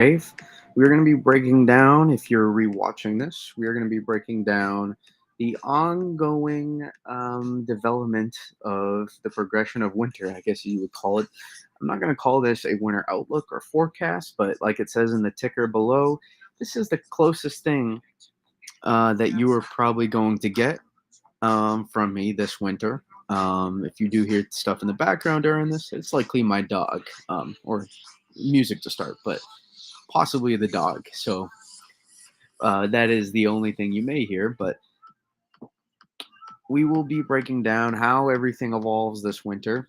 Dave. We're going to be breaking down, if you're rewatching this, we are going to be breaking down the ongoing development of the progression of winter, I guess you would call it. I'm not going to call this a winter outlook or forecast, but like it says in the ticker below, this is the closest thing that you are probably going to get from me this winter. If you do hear stuff in the background during this, it's likely my dog or music to start, but possibly the dog. So that is the only thing you may hear, but we will be breaking down how everything evolves this winter.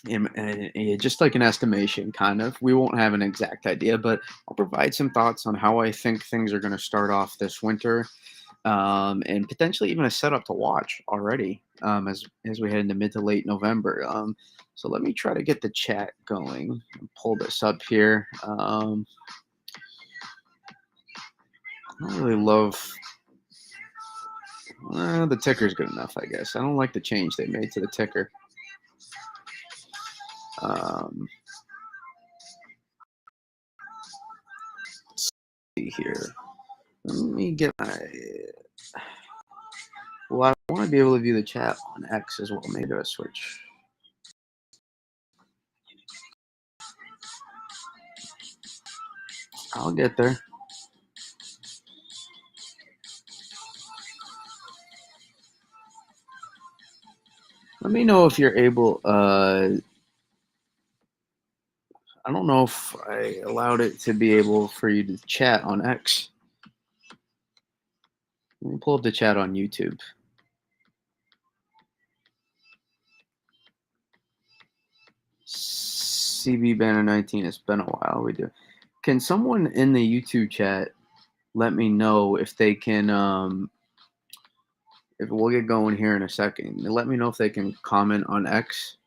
And just like an estimation, kind of. We won't have an exact idea, but I'll provide some thoughts on how I think things are going to start off this winter, and potentially even a setup to watch already as we head into mid to late November. So let me try to get the chat going. Pull this up here. I don't really love. The ticker's good enough, I guess. I don't like the change they made to the ticker. Um, let's see here. Let me get my. Well, I want to be able to view the chat on X as well. Maybe I switch. I'll get there. Let me know if you're able. I don't know if I allowed it to be able for you to chat on X. Let me pull up the chat on YouTube. CB Banner 19. It's been a while. We do. Can someone in the YouTube chat let me know if they can? If we'll get going here in a second. Let me know if they can comment on X.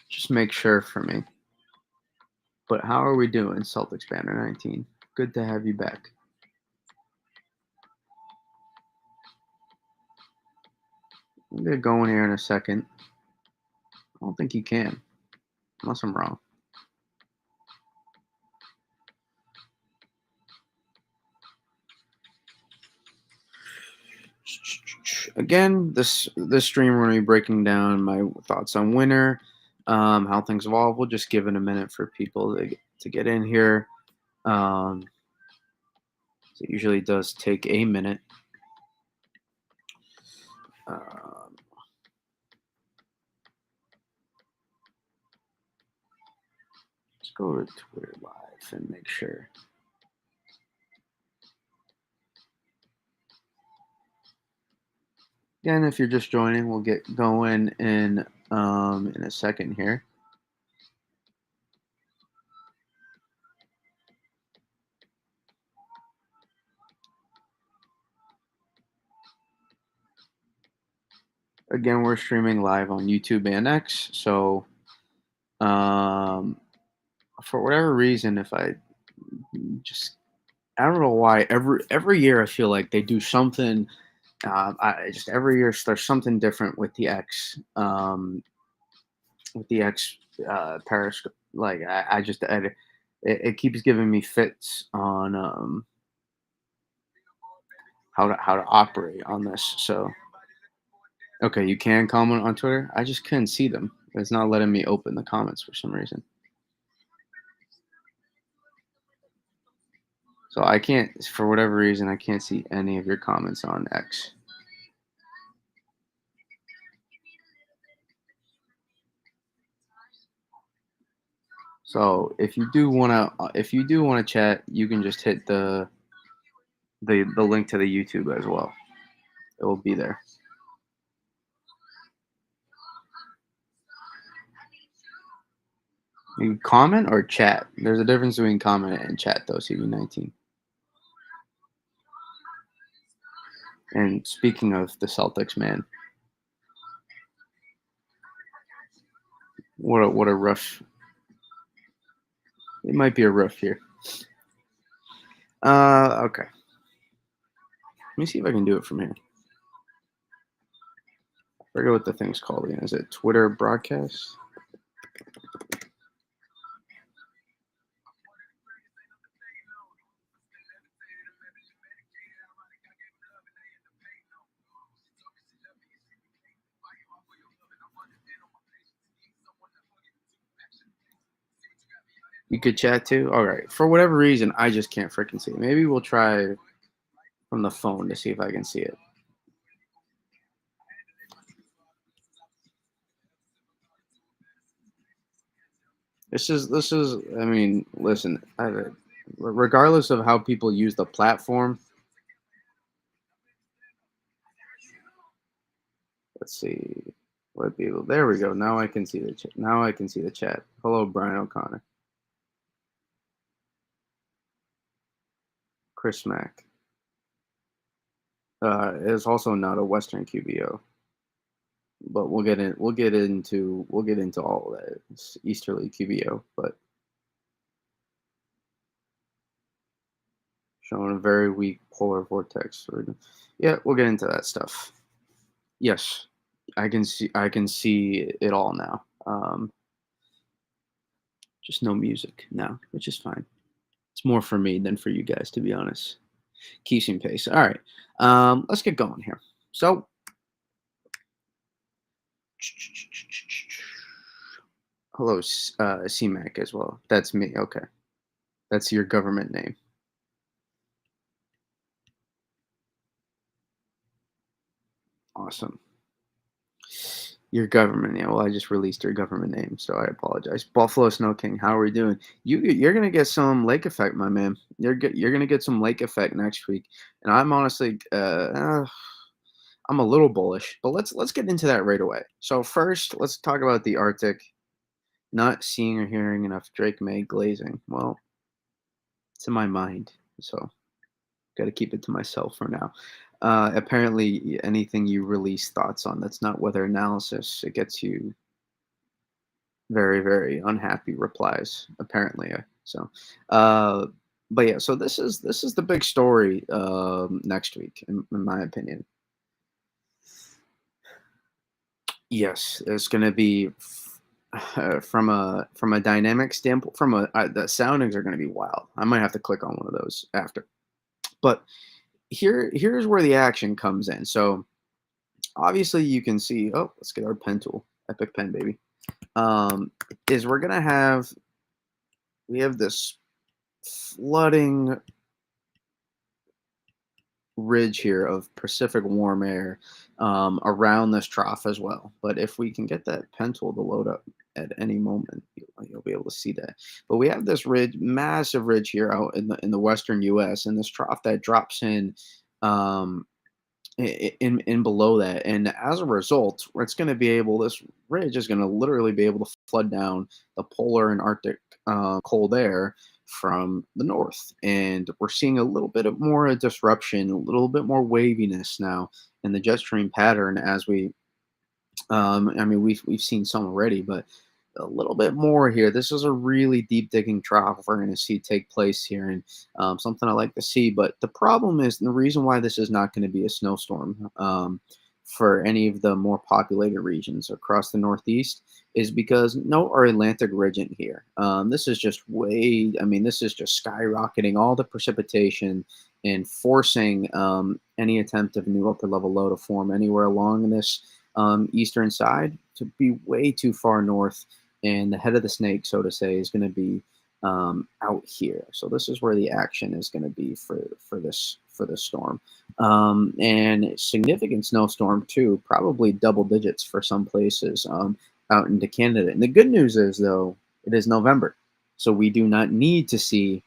Just make sure for me. But how are we doing, Celtics Banner 19? Good to have you back. We'll get going here in a second. I don't think you can, unless I'm wrong. Again, this stream we're going to be breaking down my thoughts on winter, how things evolve. We'll just give it a minute for people to get in here. So it usually does take a minute. Let's go to Twitter Live and make sure. Again, if you're just joining, we'll get going in a second here. Again, we're streaming live on YouTube and X. So, for whatever reason, if I don't know why every year I feel like they do something. I just every year there's something different with the X, Periscope. Like it keeps giving me fits on how to operate on this. So. Okay, you can comment on Twitter. I just couldn't see them. It's not letting me open the comments for some reason. So I can't, for whatever reason, I can't see any of your comments on X. So if you do wanna chat, you can just hit the link to the YouTube as well. It will be there. You comment or chat. There's a difference between comment and chat, though. CB19. And speaking of the Celtics, man, what a rough. It might be a rough year. Okay. Let me see if I can do it from here. I forget what the thing's called again. Is it Twitter broadcast? You could chat too? Alright. For whatever reason, I just can't freaking see it. Maybe we'll try from the phone to see if I can see it. This is I mean, listen, regardless of how people use the platform, let's see what people. There we go. Now I can see the chat. Now I can see the chat. Hello, Brian O'Connor, Chris Mack. Is also not a Western QBO, but we'll get into all of that. It's Easterly QBO, but showing a very weak polar vortex. Yeah, we'll get into that stuff. Yes, I can see it all now. Just no music now, which is fine. It's more for me than for you guys, to be honest. Keeping pace. All right, let's get going here. So, hello, CMAC as well. That's me. Okay, that's your government name. Awesome. Your government name. Well, I just released your government name, so I apologize. Buffalo Snow King, how are we doing? You're gonna get some lake effect, my man. You're gonna get some lake effect next week, and I'm honestly I'm a little bullish, but let's get into that right away. So first, let's talk about the Arctic. Not seeing or hearing enough Drake May glazing. Well, it's in my mind, so got to keep it to myself for now. Apparently, anything you release thoughts on that's not weather analysis, it gets you very, very unhappy replies. Apparently, so. Uh, but yeah, so this is the big story next week, in my opinion. Yes, it's going to be from a dynamic standpoint. The soundings are going to be wild. I might have to click on one of those after. But here's where the action comes in. So obviously you can see. Oh, let's get our pen tool, Epic Pen, baby. Is we have this flooding ridge here of Pacific warm air around this trough as well. But if we can get that pen tool to load up at any moment, you'll be able to see that. But we have this ridge, massive ridge here out in the western U.S. and this trough that drops um, in below that, and as a result, it's going to be able. This ridge is going to literally be able to flood down the polar and Arctic cold air from the north, and we're seeing a little bit of more disruption, a little bit more waviness now in the jet stream pattern as we I mean, we've seen some already, but a little bit more here. This is a really deep digging trough we're going to see take place here, and something I like to see. But the problem is, and the reason why this is not going to be a snowstorm for any of the more populated regions across the Northeast is because no our Atlantic ridge in here. This is just way. I mean, this is just skyrocketing all the precipitation and forcing any attempt of new upper level low to form anywhere along this eastern side to be way too far north, and the head of the snake, so to say, is going to be out here. So this is where the action is going to be for this storm, and significant snowstorm too, probably double digits for some places out into Canada. And the good news is though, it is November, so we do not need to see.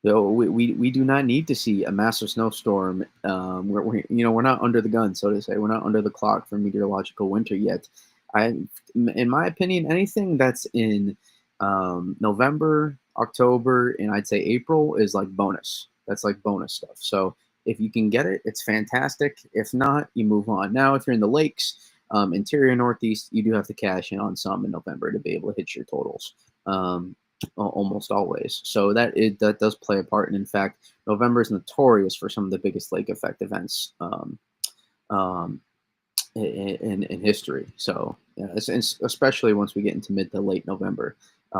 We do not need to see a massive snowstorm. We're not under the gun, so to say. We're not under the clock for meteorological winter yet. In my opinion, anything that's in November, October, and I'd say April is like bonus. That's like bonus stuff. So if you can get it, it's fantastic. If not, you move on. Now, if you're in the lakes, interior Northeast, you do have to cash in on some in November to be able to hit your totals. Almost always. So that does play a part. And in fact, November is notorious for some of the biggest lake effect events um, in history. So yeah, especially once we get into mid to late November,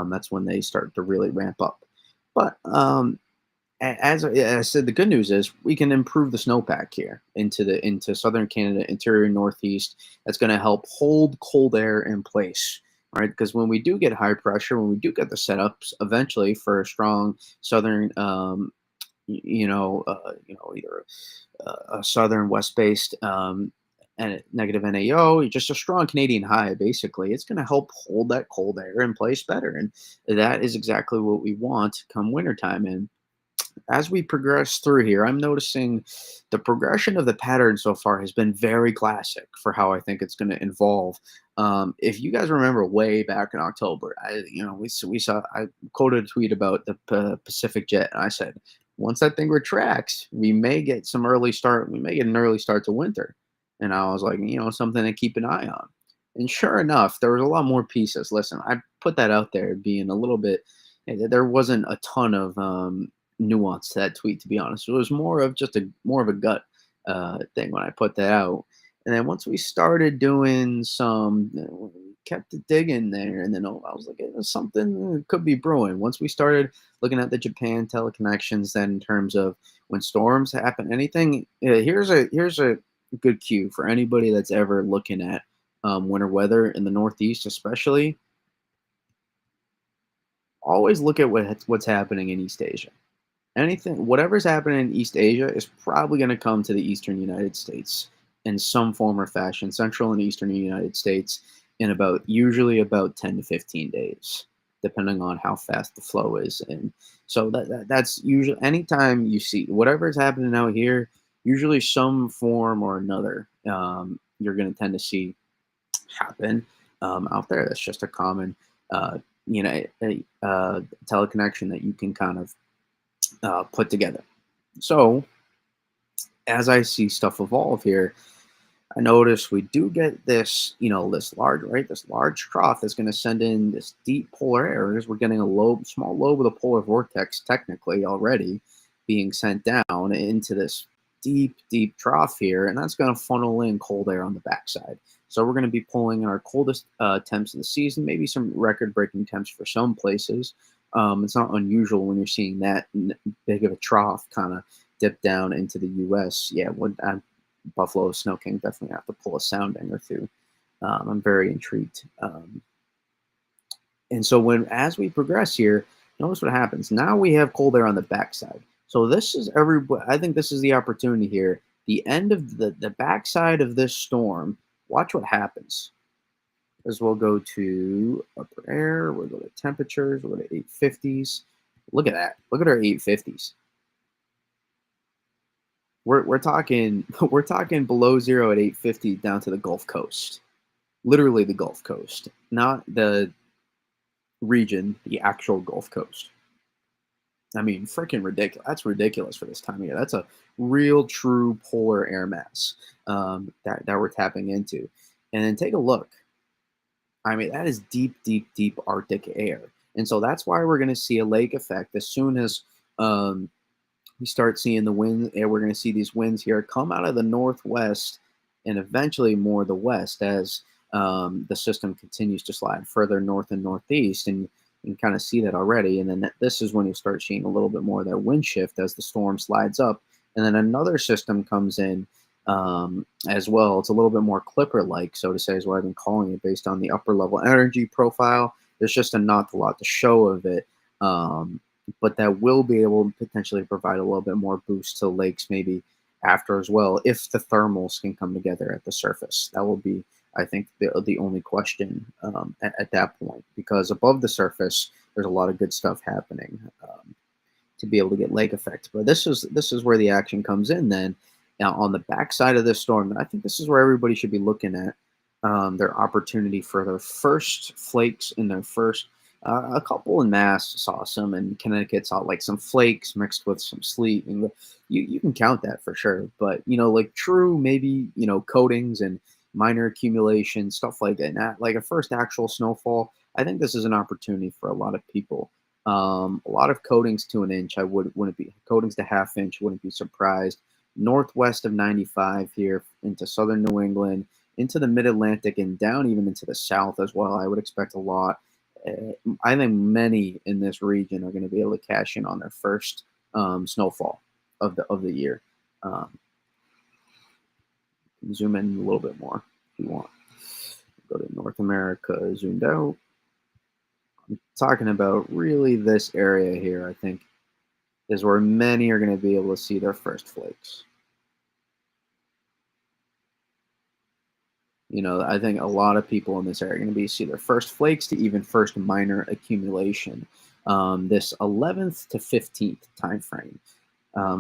that's when they start to really ramp up. But as I said, the good news is we can improve the snowpack here into southern Canada, interior Northeast. That's going to help hold cold air in place right? Because when we do get high pressure, when we do get the setups eventually for a strong southern, either a southern west-based and negative NAO, just a strong Canadian high, basically, it's going to help hold that cold air in place better, and that is exactly what we want come wintertime. And as we progress through here, I'm noticing the progression of the pattern so far has been very classic for how I think it's going to evolve. If you guys remember way back in October, we saw I quoted a tweet about the Pacific Jet, and I said once that thing retracts, we may get some early start. We may get an early start to winter, and I was like, something to keep an eye on. And sure enough, there was a lot more pieces. Listen, I put that out there being a little bit. There wasn't a ton of nuance to that tweet, to be honest. It was more of just a more of a gut thing when I put that out. And then once we started doing some, we kept it digging there, and then I was like, something could be brewing. Once we started looking at the Japan teleconnections, then in terms of when storms happen, anything. Here's a good cue for anybody that's ever looking at winter weather in the Northeast, especially. Always look at what's happening in East Asia. Anything, whatever's happening in East Asia is probably going to come to the Eastern United States in some form or fashion, Central and Eastern United States, in usually about 10 to 15 days, depending on how fast the flow is. And so that's usually anytime you see whatever is happening out here, usually some form or another, you're going to tend to see happen out there. That's just a common, uh, you know, teleconnection that you can kind of put together. So as I see stuff evolve here, I notice we do get this, this large, right? This large trough that's going to send in this deep polar air. As we're getting a small lobe of the polar vortex, technically already being sent down into this deep, deep trough here, and that's going to funnel in cold air on the backside. So we're going to be pulling in our coldest temps of the season, maybe some record-breaking temps for some places. It's not unusual when you're seeing that big of a trough kind of dip down into the U.S. Yeah, Buffalo Snow King definitely have to pull a sounding or two. I'm very intrigued. And so as we progress here, notice what happens. Now we have cold air on the backside. So this is I think this is the opportunity here. The end of the backside of this storm. Watch what happens. As we'll go to upper air, we'll go to temperatures, we'll go to 850s. Look at that. Look at our 850s. We're talking we're talking below zero at 850 down to the Gulf Coast. Literally the Gulf Coast, not the region, the actual Gulf Coast. I mean, freaking ridiculous. That's ridiculous for this time of year. That's a real, true polar air mass that we're tapping into. And then take a look. I mean, that is deep, deep, deep Arctic air. And so that's why we're going to see a lake effect as soon as we start seeing the wind. And we're going to see these winds here come out of the northwest and eventually more the west as the system continues to slide further north and northeast. And you can kind of see that already. And then this is when you start seeing a little bit more of that wind shift as the storm slides up. And then another system comes in as well. It's a little bit more Clipper-like, so to say, is what I've been calling it, based on the upper level energy profile. There's just not a lot to show of it, but that will be able to potentially provide a little bit more boost to lakes maybe after as well, if the thermals can come together at the surface. That will be, I think, the only question at that point, because above the surface, there's a lot of good stuff happening to be able to get lake effect. But this is where the action comes in then. Now, on the backside of this storm, and I think this is where everybody should be looking at their opportunity for their first flakes in their first. A couple in Mass saw some, and Connecticut saw like some flakes mixed with some sleet, and you can count that for sure. But like true maybe coatings and minor accumulation stuff like that, not like a first actual snowfall. I think this is an opportunity for a lot of people. A lot of coatings to an inch. Wouldn't be coatings to half inch. Wouldn't be surprised. Northwest of 95 here into southern New England, into the mid-Atlantic, and down even into the south as well. I would expect a lot. I think many in this region are going to be able to cash in on their first snowfall of the year. Zoom in a little bit more if you want. Go to North America, zoomed out. Talking about really this area here, I think, is where many are going to be able to see their first flakes. I think a lot of people in this area are going to be see their first flakes to even first minor accumulation. This 11th to 15th time frame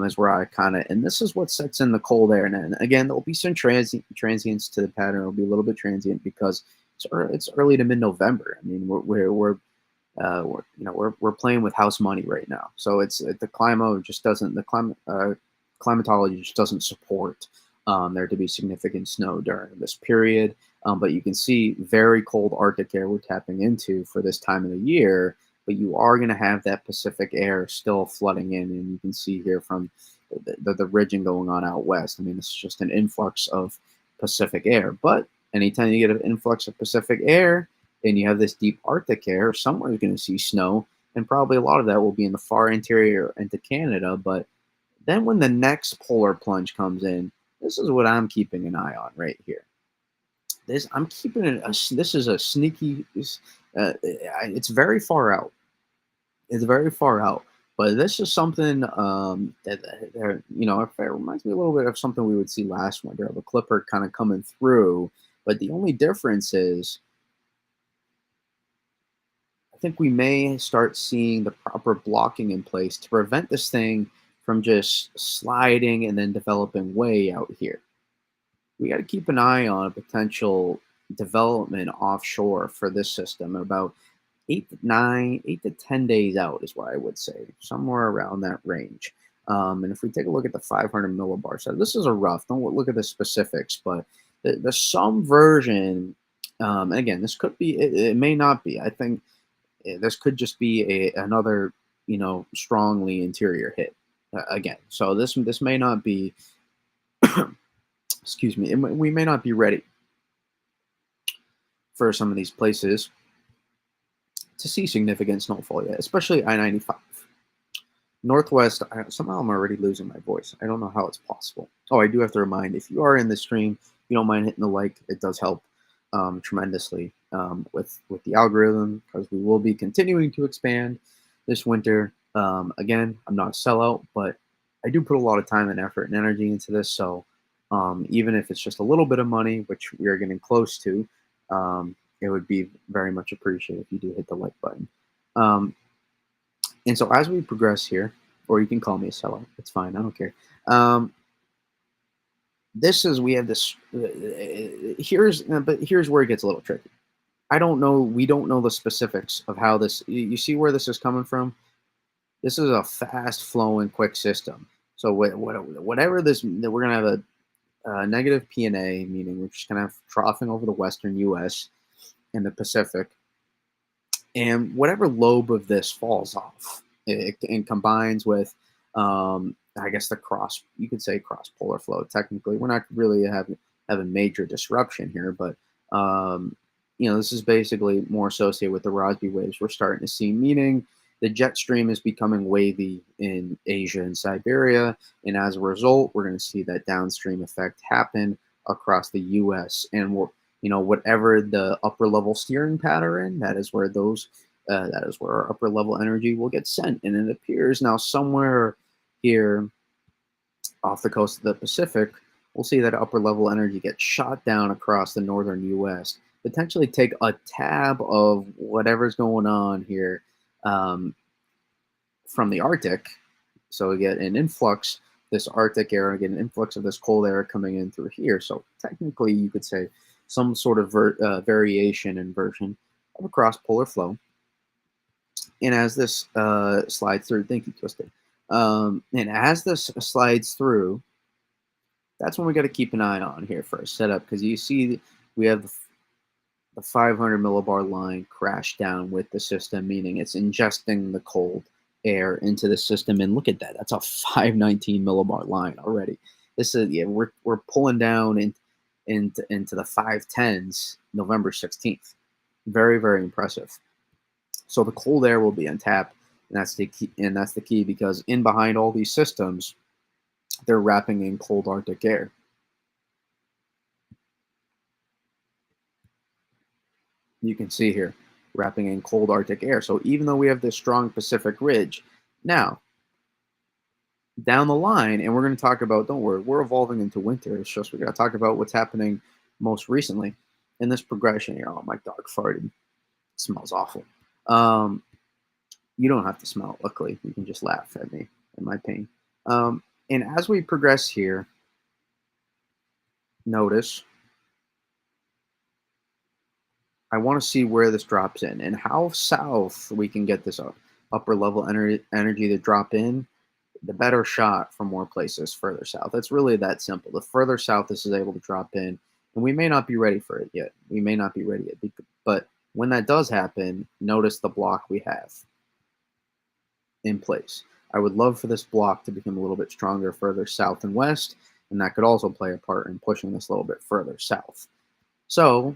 is where I kind of, and this is what sets in the cold air. And again, there'll be some transients to the pattern. It'll be a little bit transient because it's early to mid-November. I mean, we're playing with house money right now, so the climate just doesn't the climate climatology just doesn't support there to be significant snow during this period. But you can see very cold Arctic air we're tapping into for this time of the year. But you are going to have that Pacific air still flooding in, and you can see here from the ridging going on out west. I mean, it's just an influx of Pacific air. But anytime you get an influx of Pacific air, and you have this deep Arctic air, somewhere you're going to see snow, and probably a lot of that will be in the far interior into Canada. But then when the next polar plunge comes in, this is what I'm keeping an eye on right here. This I'm keeping it. This is a sneaky. It's very far out. It's very far out. But this is something it reminds me a little bit of something we would see last winter of a clipper kind of coming through. But the only difference is I think we may start seeing the proper blocking in place to prevent this thing from just sliding and then developing way out here. We got to keep an eye on a potential development offshore for this system about 8 to 10 days out is what I would say, somewhere around that range. And if we take a look at the 500 millibar set, this is a rough. Don't look at the specifics, but the some version. And again, this could be. It may not be. I think this could just be another strongly interior hit again. So this may not be. Excuse me. We may not be ready for some of these places to see significant snowfall yet, especially I-95. Northwest, somehow I'm already losing my voice. I don't know how it's possible. Oh, I do have to remind, if you are in the stream, you don't mind hitting the like. It does help tremendously with the algorithm, because we will be continuing to expand this winter. Again, I'm not a sellout, but I do put a lot of time and effort and energy into this. So even if it's just a little bit of money, which we are getting close to, it would be very much appreciated if you do hit the like button. And so as we progress here, or you can call me a sellout, it's fine, I don't care. We have this, here's where it gets a little tricky. We don't know the specifics of how this, you see where this is coming from? This is a fast flowing, quick system. So whatever this, we're going to have a negative P&A, meaning we're just going to have troughing over the western U.S. and the Pacific. And whatever lobe of this falls off, and combines with, I guess you could say cross polar flow. Technically, we're not really having major disruption here, but this is basically more associated with the Rossby waves we're starting to see, meaning the jet stream is becoming wavy in Asia and Siberia, and as a result, we're going to see that downstream effect happen across the U.S. and whatever the upper level steering pattern, that is where our upper level energy will get sent. And it appears now somewhere here off the coast of the Pacific, we'll see that upper level energy get shot down across the northern U.S., potentially take a tab of whatever's going on here from the Arctic. So we get an influx, this Arctic air, get an influx of this cold air coming in through here. So technically, you could say some sort of variation and version of a cross-polar flow. And as this slides through, thank you, Twisted. And as this slides through, that's when we got to keep an eye on here for a setup, because you see we have the 500 millibar line crash down with the system, meaning it's ingesting the cold air into the system. And look at that, that's a 519 millibar line already. This is, we're pulling down into the 510s November 16th. Very, very impressive. So the cold air will be on tap, and that's the key. And that's the key, because in behind all these systems, they're wrapping in cold Arctic air. You can see here, wrapping in cold Arctic air. So even though we have this strong Pacific ridge, now down the line, and we're going to talk about, don't worry, we're evolving into winter. It's just we got to talk about what's happening most recently in this progression here. Oh, my dog farted. It smells awful. Um, you don't have to smell it, luckily. You can just laugh at me and my pain. And as we progress here, notice I want to see where this drops in and how south we can get this upper level energy to drop in, the better shot for more places further south. It's really that simple. The further south this is able to drop in, and we may not be ready for it yet. We may not be ready yet. But when that does happen, notice the block we have in place. I would love for this block to become a little bit stronger further south and west, and that could also play a part in pushing this a little bit further south. So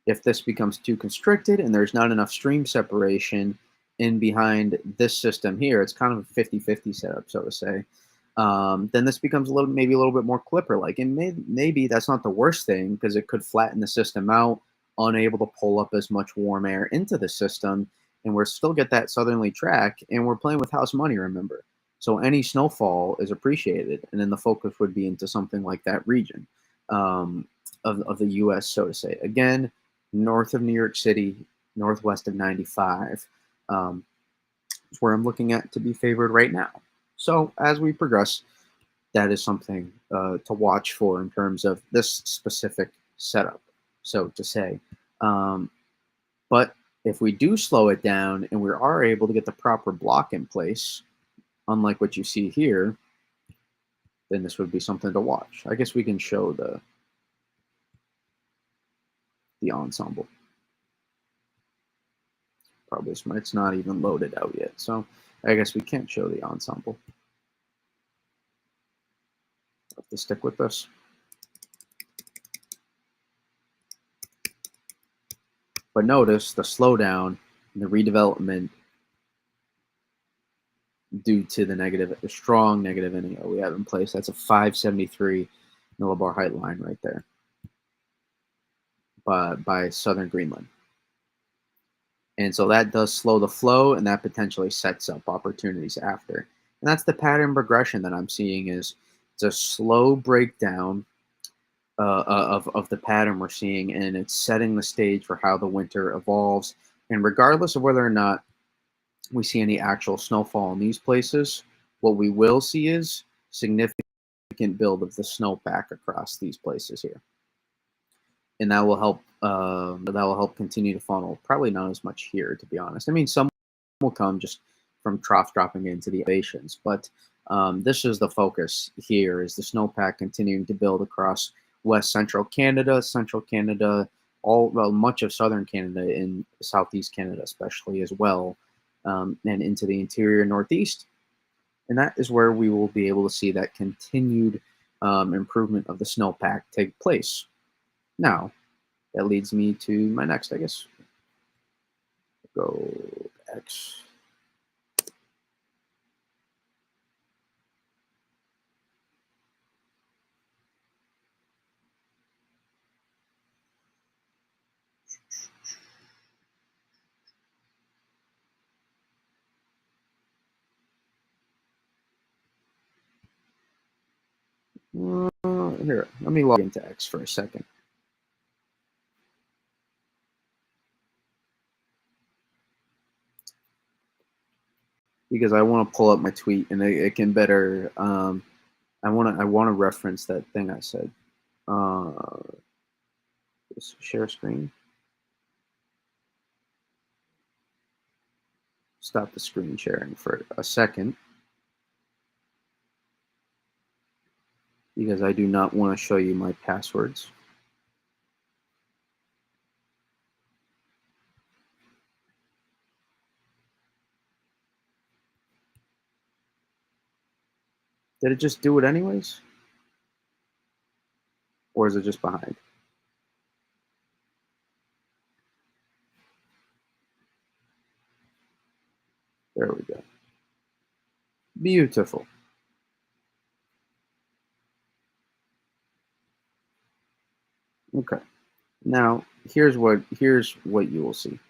if this becomes too constricted and there's not enough stream separation in behind this system here, it's kind of a 50-50 setup, so to say. Then this becomes maybe a little bit more clipper-like, and maybe that's not the worst thing because it could flatten the system out, unable to pull up as much warm air into the system, and we're still get that southerly track, and we're playing with house money, remember. So any snowfall is appreciated, and then the focus would be into something like that region of the U.S., so to say. Again, north of New York City, northwest of 95, is where I'm looking at to be favored right now. So as we progress, that is something to watch for in terms of this specific setup, so to say. But if we do slow it down and we are able to get the proper block in place, unlike what you see here, then this would be something to watch. I guess we can show the ensemble. Probably it's not even loaded out yet, so I guess we can't show the ensemble. Have to stick with this. But notice the slowdown and the redevelopment due to the strong negative NEO we have in place. That's a 573 millibar height line right there by southern Greenland. And so that does slow the flow, and that potentially sets up opportunities after. And that's the pattern progression that I'm seeing is it's a slow breakdown of the pattern we're seeing, and it's setting the stage for how the winter evolves. And regardless of whether or not we see any actual snowfall in these places, what we will see is significant build of the snowpack across these places here, and that will help. That will help continue to funnel. Probably not as much here, to be honest. I mean, some will come just from trough dropping into the elevations, but this is the focus here: is the snowpack continuing to build across west central Canada, all well, much of southern Canada, and southeast Canada, especially as well, and into the interior northeast. And that is where we will be able to see that continued improvement of the snowpack take place. Now, that leads me to my next, I guess. Go X. Here, let me log into X for a second. Because I want to pull up my tweet and it can better. I want to reference that thing I said. Share screen. Stop the screen sharing for a second because I do not want to show you my passwords. Did it just do it anyways? Or is it just behind? There we go. Beautiful. Okay. Now, here's what you will see.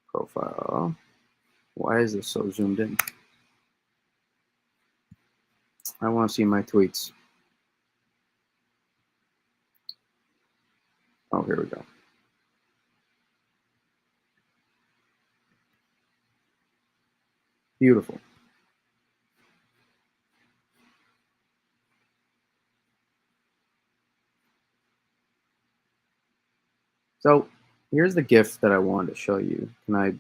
Profile. Why is this so zoomed in? I want to see my tweets. Oh, here we go. Beautiful. So here's the GIF that I wanted to show you. Can I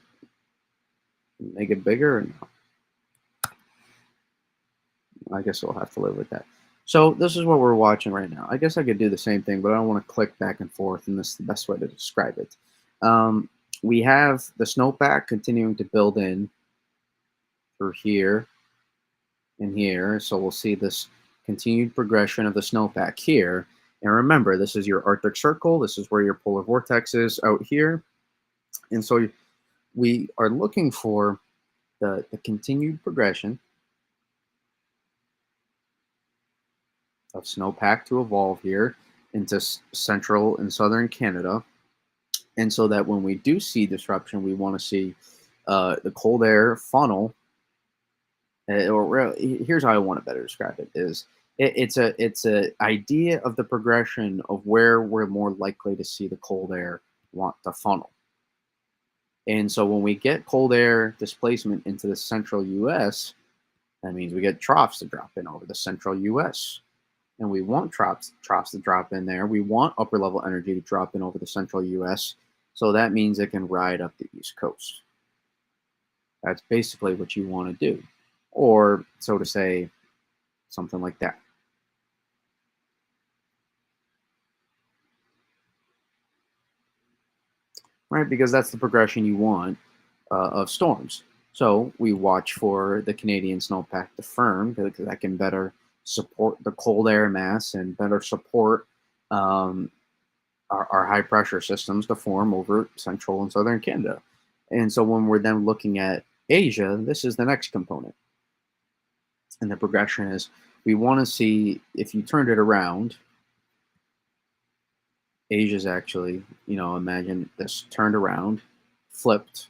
make it bigger? Or no? I guess we'll have to live with that. So this is what we're watching right now. I guess I could do the same thing, but I don't want to click back and forth, and this is the best way to describe it. Um, we have the snowpack continuing to build in through here and here. So we'll see this continued progression of the snowpack here. And remember, this is your Arctic Circle. This is where your polar vortex is out here. And so we are looking for the continued progression of snowpack to evolve here into central and southern Canada. And so that when we do see disruption, we want to see the cold air funnel. Here's how I want to better describe it: is it's a idea of the progression of where we're more likely to see the cold air want to funnel. And so when we get cold air displacement into the central U.S., that means we get troughs to drop in over the central U.S. And we want troughs to drop in there. We want upper level energy to drop in over the central U.S. So that means it can ride up the East Coast. That's basically what you want to do, or so to say, something like that. Right? Because that's the progression you want of storms. So we watch for the Canadian snowpack to firm because that can better support the cold air mass and better support um, our high pressure systems to form over central and southern Canada. And so when we're then looking at Asia, this is the next component. And the progression is we want to see if you turned it around, Asia's actually, imagine this turned around, flipped,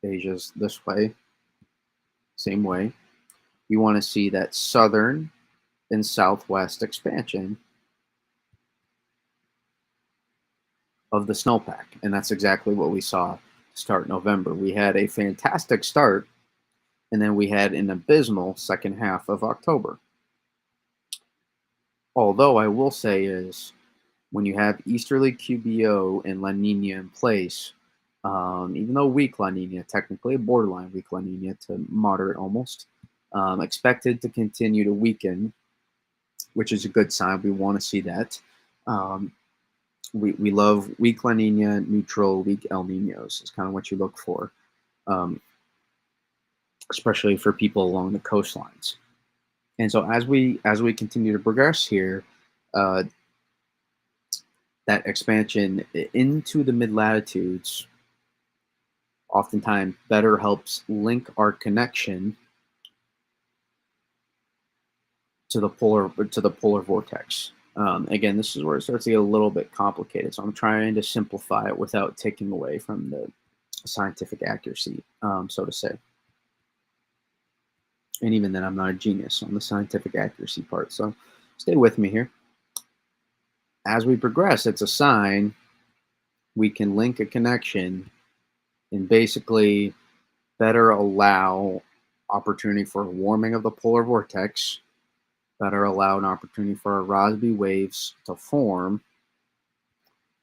Asia's this way, same way. You want to see that southern and southwest expansion of the snowpack. And that's exactly what we saw to start November. We had a fantastic start, and then we had an abysmal second half of October. Although I will say is when you have easterly QBO and La Nina in place, even though weak La Nina, technically a borderline weak La Nina to moderate almost, expected to continue to weaken, which is a good sign. We want to see that. Um, we love weak La Nina, neutral, weak El Ninos is kind of what you look for, um, especially for people along the coastlines. And so as we continue to progress here, uh, that expansion into the mid latitudes oftentimes better helps link our connection to the polar vortex. Again, this is where it starts to get a little bit complicated. So I'm trying to simplify it without taking away from the scientific accuracy, so to say. And even then, I'm not a genius on the scientific accuracy part. So stay with me here. As we progress, it's a sign we can link a connection and basically better allow opportunity for a warming of the polar vortex, better allow an opportunity for our Rossby waves to form,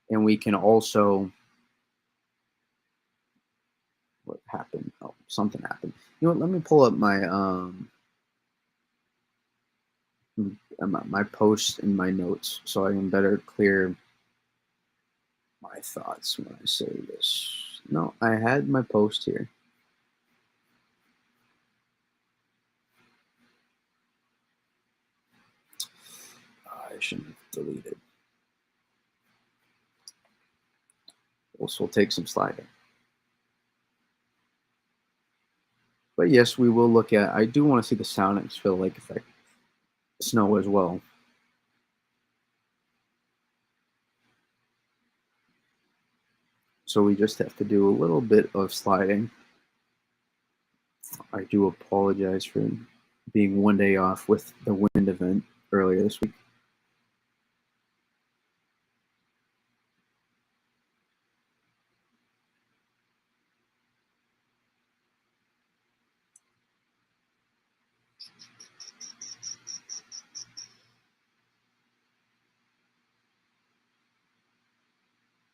and we can also what happened? Oh, something happened. You know what? Let me pull up my posts and my notes so I can better clear my thoughts when I say this. No, I had my post here. I shouldn't have deleted. This will take some sliding. But yes, we will look at. I do want to see the sound and feel lake effect snow as well. so we just have to do a little bit of sliding. I do apologize for being one day off with the wind event earlier this week.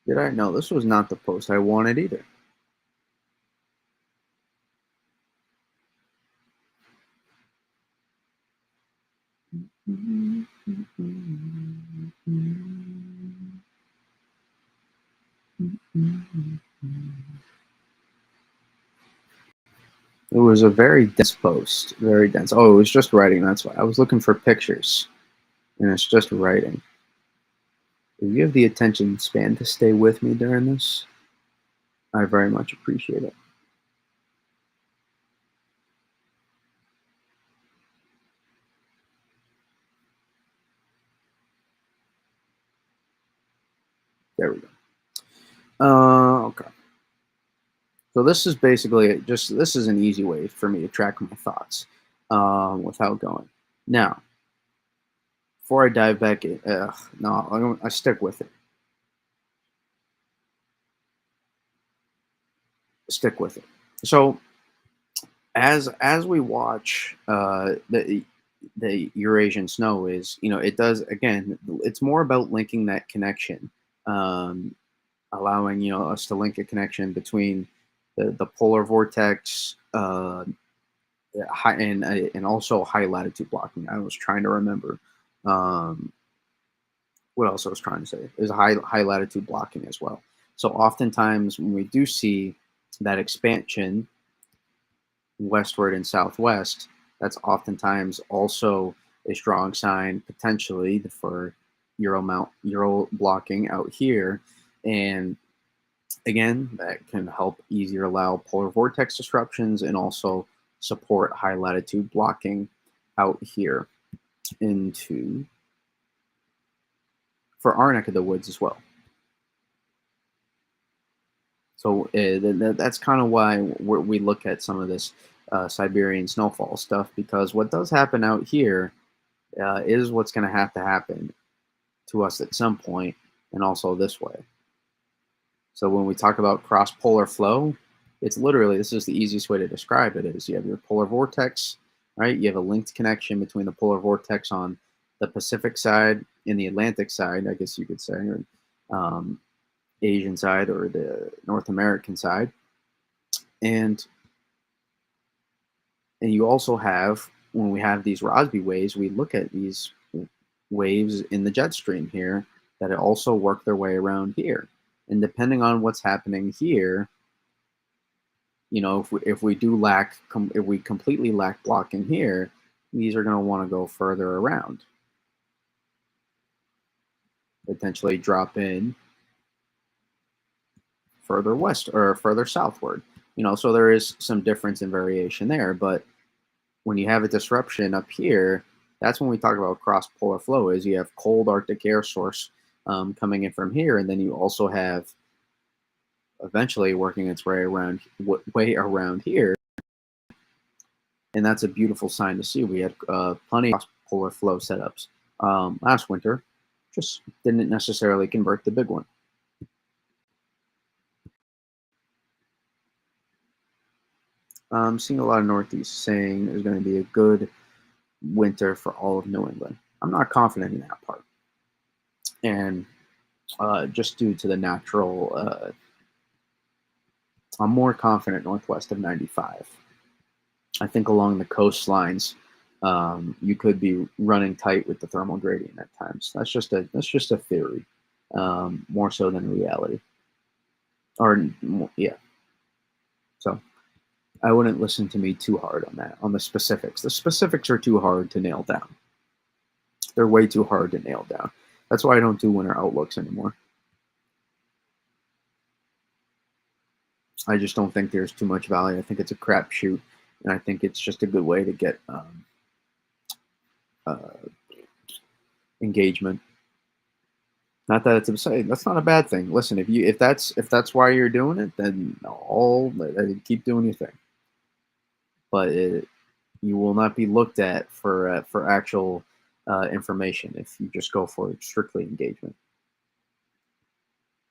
Did I? No, this was not the post I wanted either. It was a very dense post, very dense. Oh, it was just writing. That's why I was looking for pictures, and it's just writing. If you have the attention span to stay with me during this, I very much appreciate it. There we go. Okay. So this is basically just this is an easy way for me to track my thoughts without going. Now, before I dive back in, no, I stick with it. Stick with it. So as we watch the Eurasian snow is, it does again. It's more about linking that connection, allowing us to link a connection between the polar vortex, high and also high latitude blocking. I was trying to remember what else I was trying to say. There's a high latitude blocking as well. So oftentimes when we do see that expansion westward and southwest, that's oftentimes also a strong sign potentially for Euro blocking out here. And again, that can help easier allow polar vortex disruptions and also support high latitude blocking out here into for our neck of the woods as well. So that's kind of why we look at some of this Siberian snowfall stuff, because what does happen out here is what's going to happen to us at some point, and also this way. So when we talk about cross-polar flow, it's literally, this is the easiest way to describe it, is you have your polar vortex, right? You have a linked connection between the polar vortex on the Pacific side and the Atlantic side, I guess you could say, or Asian side or the North American side. And you also have, when we have these Rossby waves, we look at these waves in the jet stream here that also work their way around here. And depending on what's happening here, if we completely lack blocking here, these are going to want to go further around, potentially drop in further west or further southward. So there is some difference in variation there. But when you have a disruption up here, that's when we talk about cross-polar flow. Is you have cold Arctic air source coming in from here, and then you also have eventually working its way around here, and that's a beautiful sign to see. We had plenty of polar flow setups last winter, just didn't necessarily convert the big one. I'm seeing a lot of Northeast saying there's going to be a good winter for all of New England. I'm not confident in that part, and just due to the natural, I'm more confident northwest of 95. I think along the coastlines, you could be running tight with the thermal gradient at times. That's just a theory, more so than reality. Or yeah. So I wouldn't listen to me too hard on that, on the specifics. The specifics are too hard to nail down. They're way too hard to nail down. That's why I don't do winter outlooks anymore. I just don't think there's too much value. I think it's a crapshoot, and I think it's just a good way to get uh, engagement. Not that it's absurd. That's not a bad thing. Listen, if that's why you're doing it, then keep doing your thing. But you will not be looked at for actual information if you just go for strictly engagement.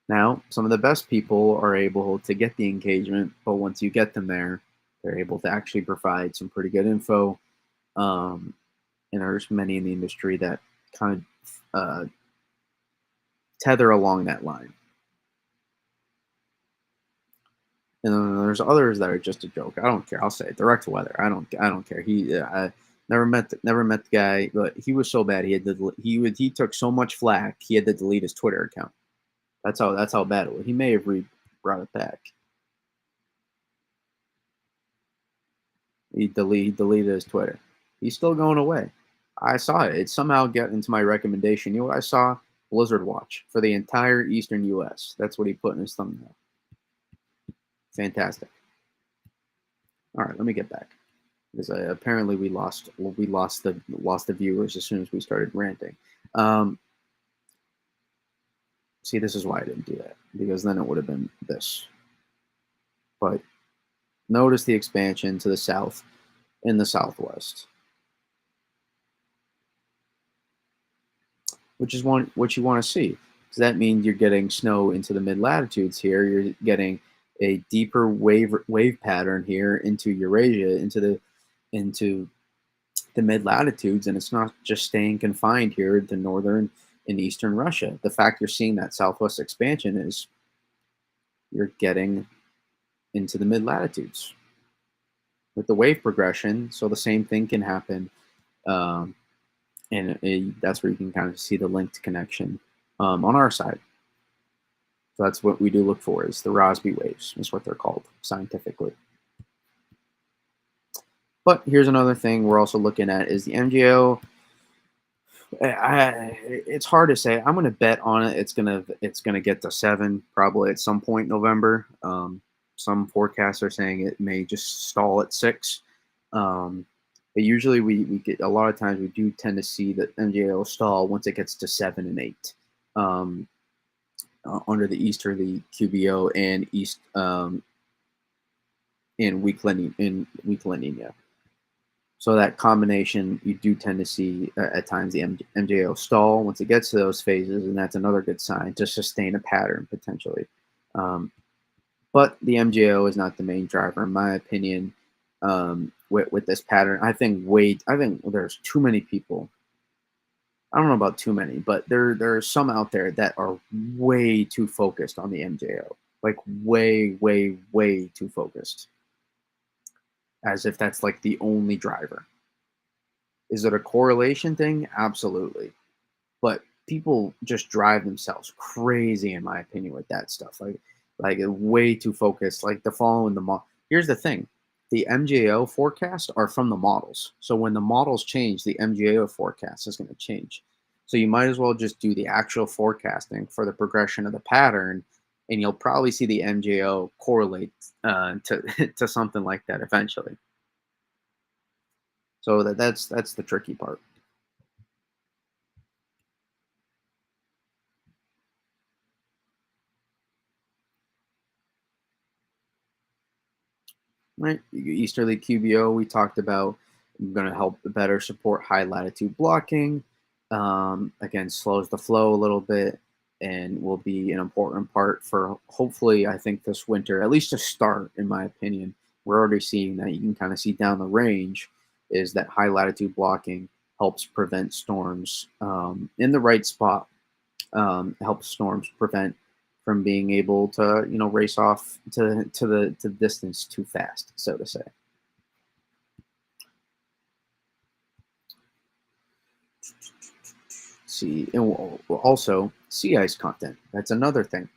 Now, some of the best people are able to get the engagement, but once you get them there, they're able to actually provide some pretty good info. Um, and there's many in the industry that kind of tether along that line. And then there's others that are just a joke. I don't care. I'll say it. Direct weather. I don't care. I never met the guy, but he was so bad. He took so much flack. He had to delete his Twitter account. That's how bad it was. He may have brought it back. He deleted his Twitter. He's still going away. I saw it. It somehow got into my recommendation. You know what I saw? Blizzard Watch for the entire Eastern U.S. That's what he put in his thumbnail. Fantastic. All right, let me get back because apparently we lost the viewers as soon as we started ranting. Um, See, this is why I didn't do that because then it would have been this. But notice the expansion to the south in the southwest, which is what you want to see. Because that means you're getting snow into the mid latitudes here. You're getting a deeper wave pattern here into Eurasia, into the mid latitudes, and it's not just staying confined here to northern and eastern Russia. The fact you're seeing that southwest expansion is you're getting into the mid latitudes with the wave progression. So the same thing can happen, um, and that's where you can kind of see the linked connection on our side. So that's what we do look for is the Rossby waves, is what they're called scientifically. But here's another thing we're also looking at is the MJO. It's hard to say. I'm going to bet on it. It's gonna get to 7 probably at some point in November. Some forecasts are saying it may just stall at 6. But usually we get a lot of times we do tend to see that MJO stall once it gets to 7 and 8. Under the easterly QBO and east in weak La Nina. So that combination, you do tend to see at times the MJO stall once it gets to those phases, and that's another good sign to sustain a pattern potentially. Um, but the MJO is not the main driver, in my opinion. With this pattern, I think there's too many people. I don't know about too many, but there are some out there that are way too focused on the MJO, like way, way, way too focused, as if that's like the only driver. Is it a correlation thing? Absolutely. But people just drive themselves crazy, in my opinion, with that stuff. Like way too focused. Like the following the Here's the thing: the MJO forecasts are from the models. So when the models change, the MJO forecast is going to change. So you might as well just do the actual forecasting for the progression of the pattern, and you'll probably see the MJO correlate to to something like that eventually. So that's the tricky part. Right? Easterly QBO, we talked about going to help better support high latitude blocking. Again, slows the flow a little bit and will be an important part for hopefully, I think, this winter, at least to start, in my opinion. We're already seeing that you can kind of see down the range is that high latitude blocking helps prevent storms in the right spot, helps storms prevent from being able to race off to the distance too fast, so to say. See, and also sea ice content. That's another thing.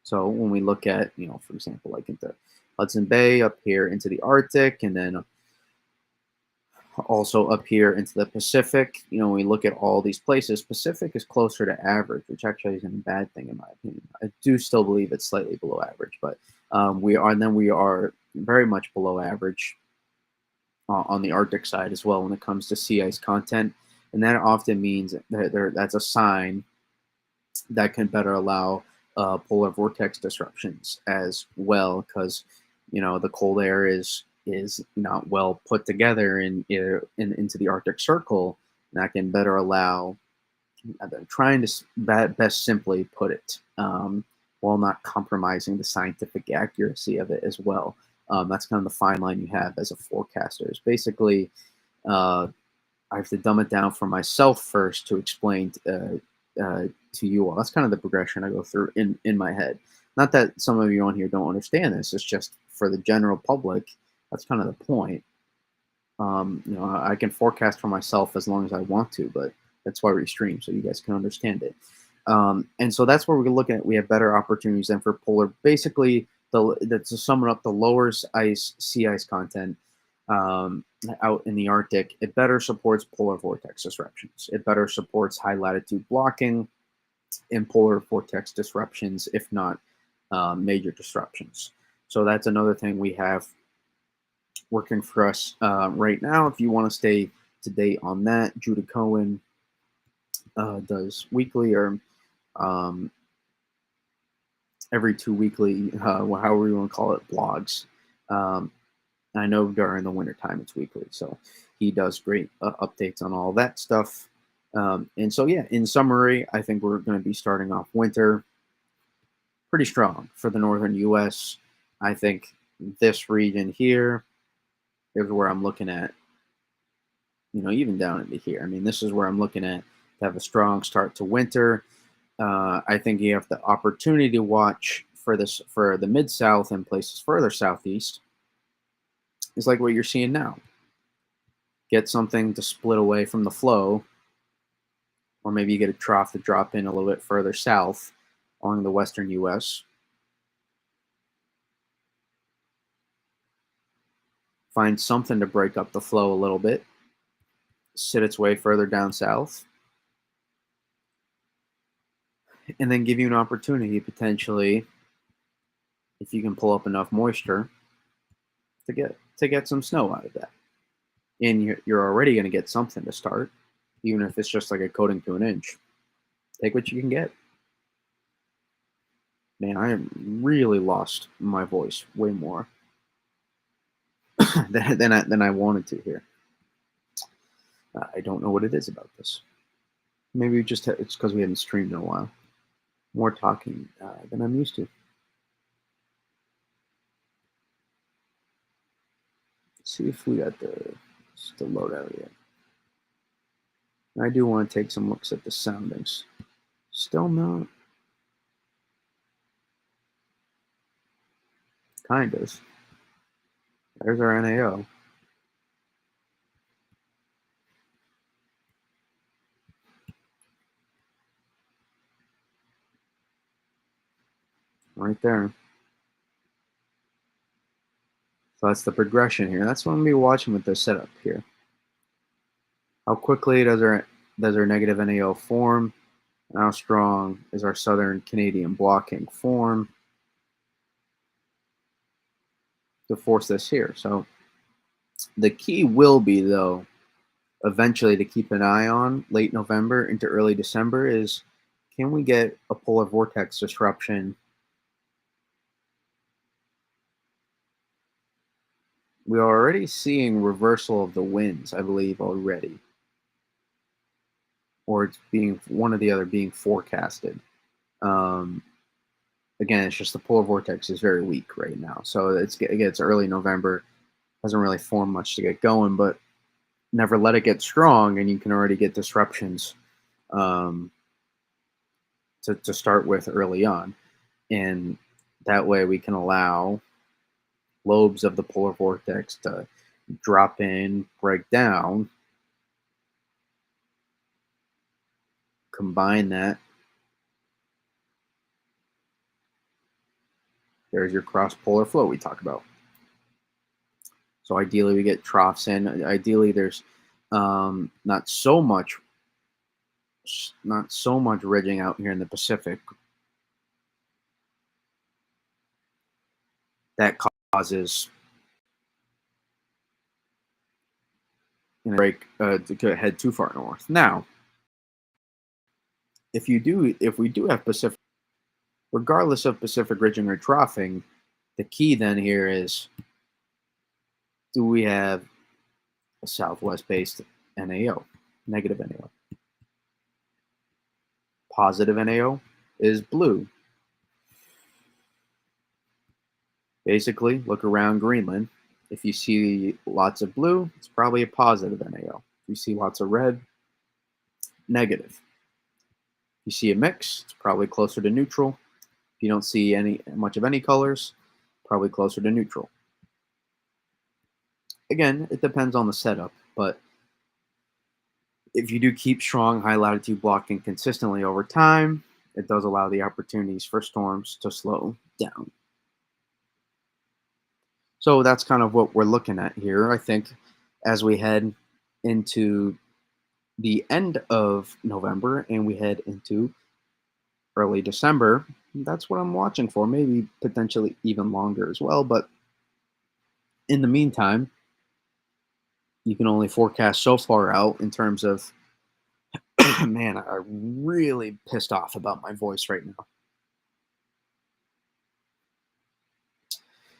So when we look at for example, like into Hudson Bay up here into the Arctic, and then also up here into the Pacific. We look at all these places. Pacific is closer to average, which actually isn't a bad thing in my opinion. I do still believe it's slightly below average, but we are very much below average on the Arctic side as well when it comes to sea ice content, and that often means that's a sign that can better allow polar vortex disruptions as well, because the cold air is not well put together into the Arctic Circle. That can better allow. I'm trying to best simply put it, while not compromising the scientific accuracy of it as well. That's kind of the fine line you have as a forecaster. Is basically uh, I have to dumb it down for myself first to explain to you all. That's kind of the progression I go through in my head. Not that some of you on here don't understand this. It's just for the general public. That's kind of the point. I can forecast for myself as long as I want to, but that's why we stream, so you guys can understand it. And so that's where we're looking at. We have better opportunities than for polar. Basically, to sum it up, the lower sea ice content out in the Arctic, it better supports polar vortex disruptions. It better supports high latitude blocking and polar vortex disruptions, if not major disruptions. So that's another thing we have working for us right now. If you want to stay to date on that, Judah Cohen does weekly or um, every 2 weekly, however you want to call it, blogs. Um, I know during the wintertime it's weekly, so he does great updates on all that stuff. And so, yeah, in summary, I think we're going to be starting off winter pretty strong for the northern U.S. I think this region here is where I'm looking at, even down into here. I mean, this is where I'm looking at to have a strong start to winter. I think you have the opportunity to watch for the mid south and places further southeast. Is like what you're seeing now. Get something to split away from the flow, or maybe you get a trough to drop in a little bit further south along the western U.S. Find something to break up the flow a little bit, sit its way further down south, and then give you an opportunity potentially, if you can pull up enough moisture, to get some snow out of that. And you're already going to get something to start, even if it's just like a coating to an inch. Take what you can get. Man, I really lost my voice way more than I wanted to here. I don't know what it is about this. Maybe it's because we hadn't streamed in a while. More talking than I'm used to. Let's see if we got the loadout yet. I do want to take some looks at the soundings. Still not. Kind of. There's our NAO. Right there. So that's the progression here. That's what I'm going to be watching with this setup here. How quickly does our negative NAO form? And how strong is our southern Canadian blocking form to force this here? So the key will be, though, eventually to keep an eye on late November into early December is, can we get a polar vortex disruption? We are already seeing reversal of the winds, I believe, already. Or it's being one or the other being forecasted. Um, Again, it's just the polar vortex is very weak right now. So it's early November, hasn't really formed much to get going, but never let it get strong, and you can already get disruptions um, to start with early on. And that way we can allow lobes of the polar vortex to drop in, break down, combine that. There's your cross polar flow we talk about. So ideally we get troughs in. Ideally there's not so much ridging out here in the Pacific that causes break to head too far north. Now, if we do have Pacific, regardless of Pacific ridging or troughing, the key then here is, do we have a southwest based NAO, negative NAO? Positive NAO is blue. Basically, look around Greenland. If you see lots of blue, it's probably a positive NAO. If you see lots of red, negative. If you see a mix, it's probably closer to neutral. If you don't see any much of any colors, probably closer to neutral. Again, it depends on the setup, but if you do keep strong high latitude blocking consistently over time, it does allow the opportunities for storms to slow down. So that's kind of what we're looking at here. I think as we head into the end of November and we head into early December, that's what I'm watching for. Maybe potentially even longer as well. But in the meantime, you can only forecast so far out in terms of, man, I'm really pissed off about my voice right now.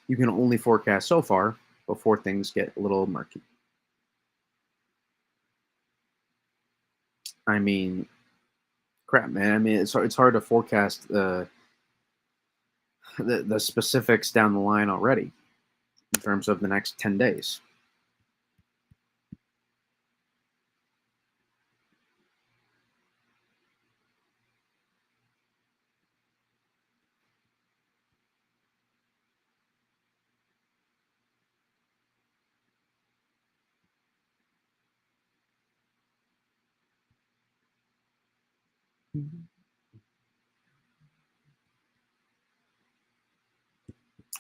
You can only forecast so far before things get a little murky. I mean, crap, man. I mean, it's hard to forecast the specifics down the line already in terms of the next 10 days.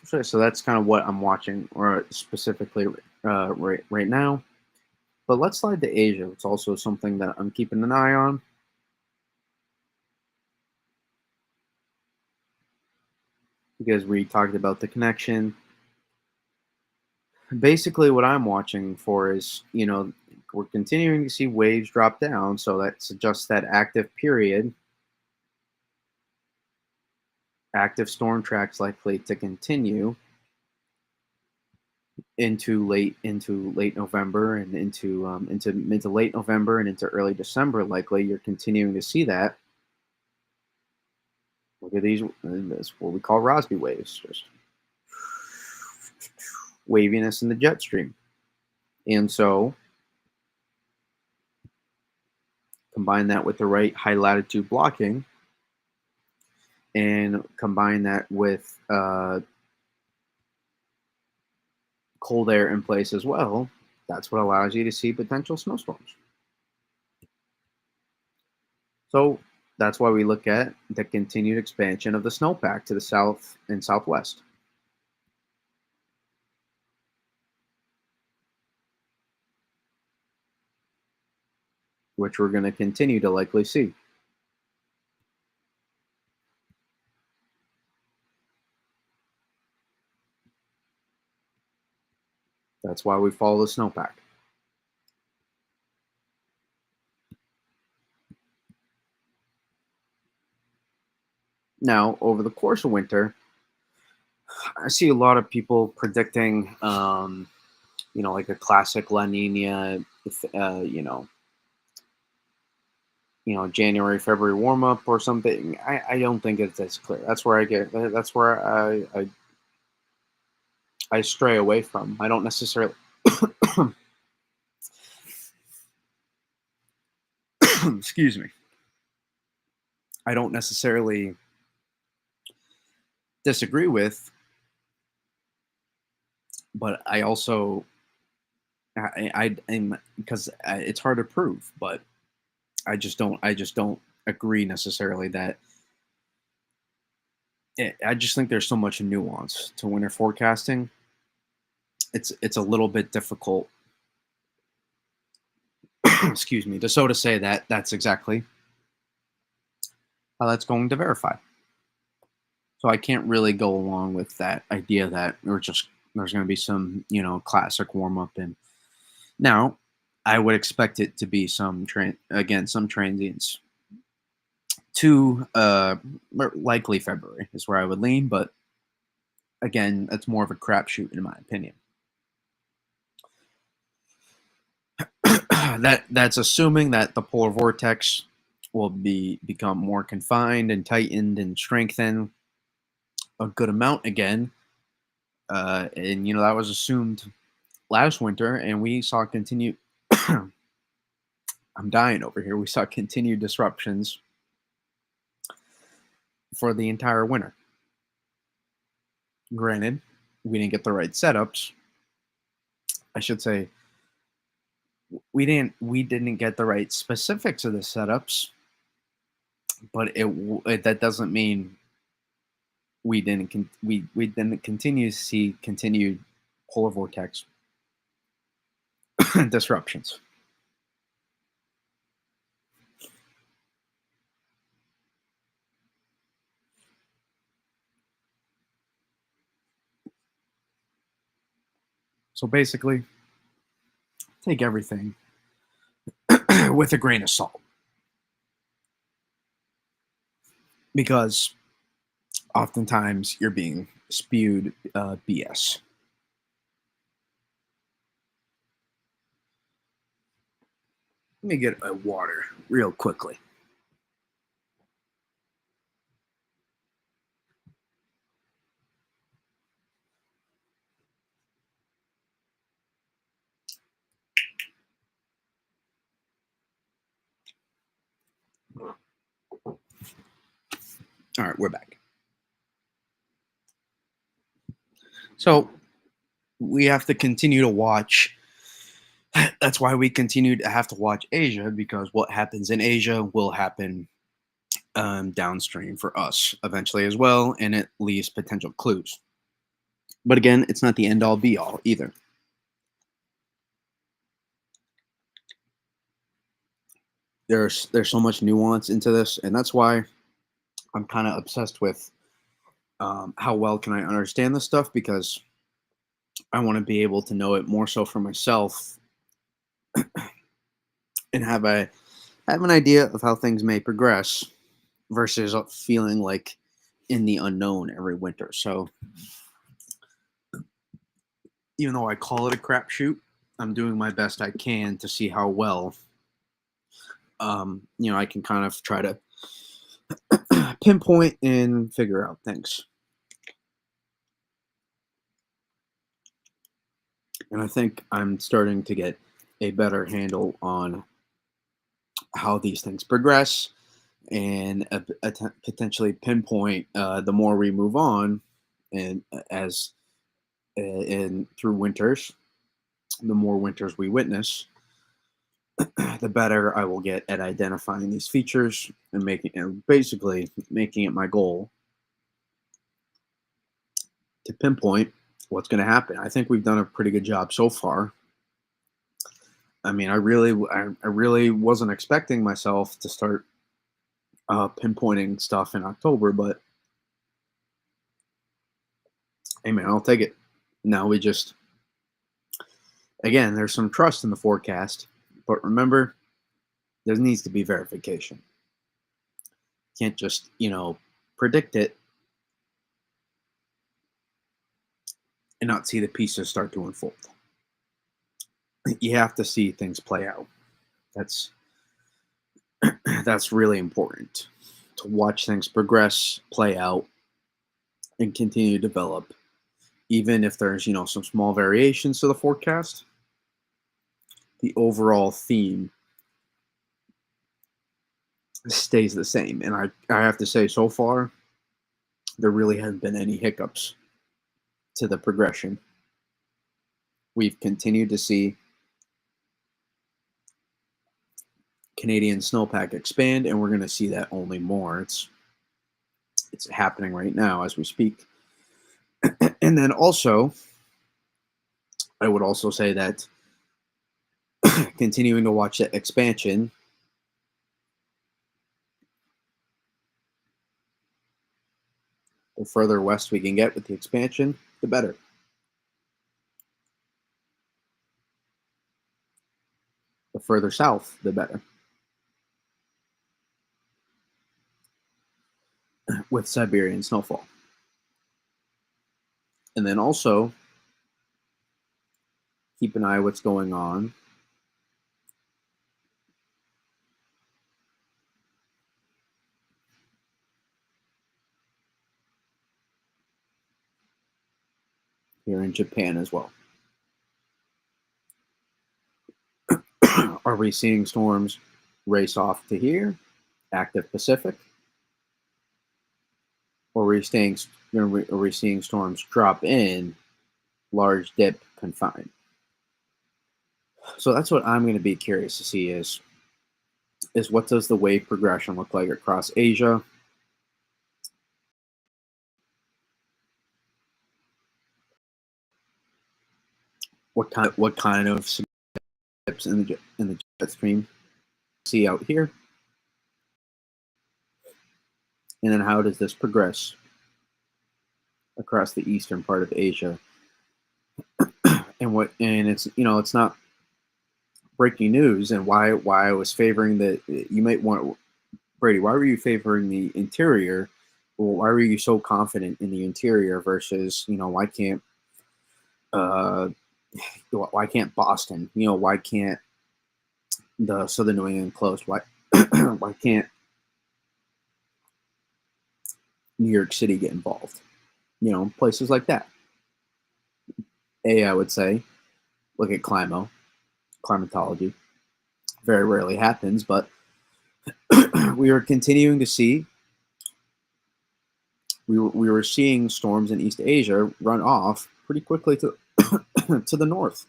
So that's kind of what I'm watching, or specifically right now. But let's slide to Asia. It's also something that I'm keeping an eye on because we talked about the connection. Basically, what I'm watching for is, we're continuing to see waves drop down, so that suggests that active period, active storm tracks likely to continue into late November and into mid to late November and into early December. Likely, you're continuing to see that. Look at these. That's what we call Rossby waves, just waviness in the jet stream. And so, combine that with the right high latitude blocking, and combine that with cold air in place as well. That's what allows you to see potential snowstorms. So that's why we look at the continued expansion of the snowpack to the south and southwest, which we're going to continue to likely see. That's why we follow the snowpack. Now, over the course of winter, I see a lot of people predicting, like a classic La Nina, January, February warm up or something. I don't think it's as clear. That's where I stray away from. I don't necessarily, excuse me. I don't necessarily disagree with, but I also, I am, because it's hard to prove, but I just don't agree necessarily that I just think there's so much nuance to winter forecasting. It's a little bit difficult, excuse me, to say that that's exactly how that's going to verify. So I can't really go along with that idea that there's going to be some classic warm up. And now I would expect it to be some transients to likely February is where I would lean, but again, that's more of a crapshoot in my opinion. That's assuming that the polar vortex will become more confined and tightened and strengthened a good amount again. And that was assumed last winter, and we saw continued. I'm dying over here. We saw continued disruptions for the entire winter. Granted, we didn't get the right setups. I should say we didn't get the right specifics of the setups, but that doesn't mean we didn't continue to see continued polar vortex disruptions. So basically, take everything with a grain of salt, because oftentimes you're being spewed BS. Let me get a water real quickly. All right, we're back. So we have to continue to watch. That's why we continue to have to watch Asia, because what happens in Asia will happen downstream for us eventually as well, and it leaves potential clues. But again, it's not the end all be all either. There's so much nuance into this, and that's why I'm kind of obsessed with how well can I understand this stuff, because I want to be able to know it more so for myself and have an idea of how things may progress versus feeling like in the unknown every winter. So even though I call it a crapshoot, I'm doing my best I can to see how well I can kind of try to pinpoint and figure out things. And I think I'm starting to get a better handle on how these things progress, and potentially pinpoint the more we move on, and as and through winters, the more winters we witness, the better I will get at identifying these features and basically making it my goal to pinpoint what's going to happen. I think we've done a pretty good job so far. I mean, I really wasn't expecting myself to start pinpointing stuff in October, but hey, man, I'll take it. Now we just, again, there's some trust in the forecast, but remember, there needs to be verification. Can't just, predict it and not see the pieces start to unfold. You have to see things play out. That's that's really important, to watch things progress, play out, and continue to develop. Even if there's, some small variations to the forecast, the overall theme stays the same. And I have to say, so far, there really haven't been any hiccups to the progression. We've continued to see Canadian snowpack expand, and we're going to see that only more. It's happening right now as we speak. And then also, I would also say that continuing to watch that expansion, the further west we can get with the expansion, the better. The further south, the better. with Siberian snowfall. And then also keep an eye what's going on here in Japan as well. Are we seeing storms race off to here, active Pacific, or are we seeing storms drop in, large dip, confine? So that's what I'm going to be curious to see is what does the wave progression look like across Asia? What kind of dips in the jet stream see out here, and then how does this progress across the eastern part of Asia? And it's not breaking news, and why I was favoring the you might want Brady, why were you favoring the interior? Well, why were you so confident in the interior versus uh why can't Boston, why can't the southern New England coast, why can't New York City get involved, places like that. I would say look at climatology. Very rarely happens, but we are continuing to see we were seeing storms in East Asia run off pretty quickly to to the north.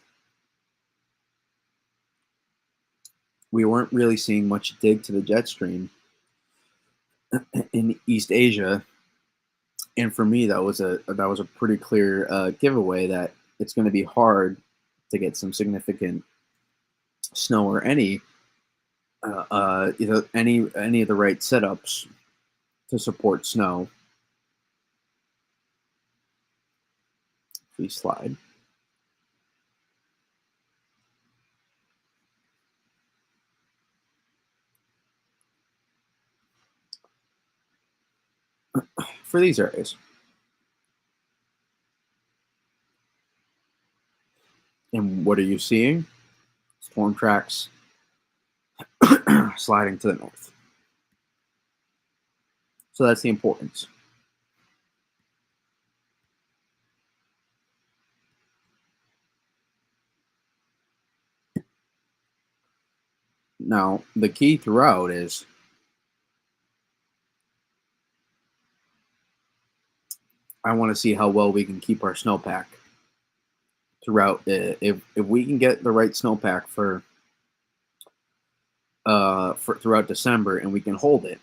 We weren't really seeing much dig to the jet stream in East Asia, and for me that was a pretty clear giveaway that it's going to be hard to get some significant snow or any of the right setups to support snow. Please slide. For these areas. And what are you seeing? Storm tracks sliding to the north. So that's the importance. Now, the key throughout is I want to see how well we can keep our snowpack throughout. If we can get the right snowpack for throughout December and we can hold it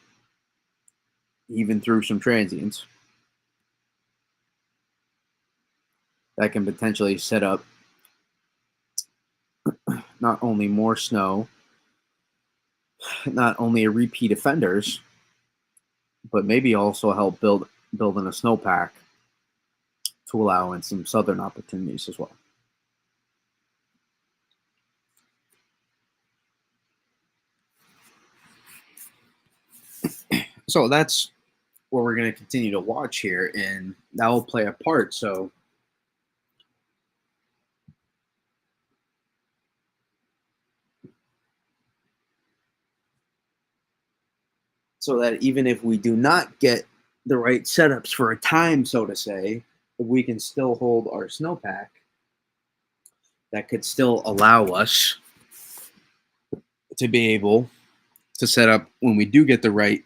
even through some transients, that can potentially set up not only more snow, not only a repeat offenders, but maybe also help building a snowpack to allow in some southern opportunities as well. So that's what we're going to continue to watch here, and that will play a part. So that even if we do not get the right setups for a time, so to say, if we can still hold our snowpack, that could still allow us to be able to set up when we do get the right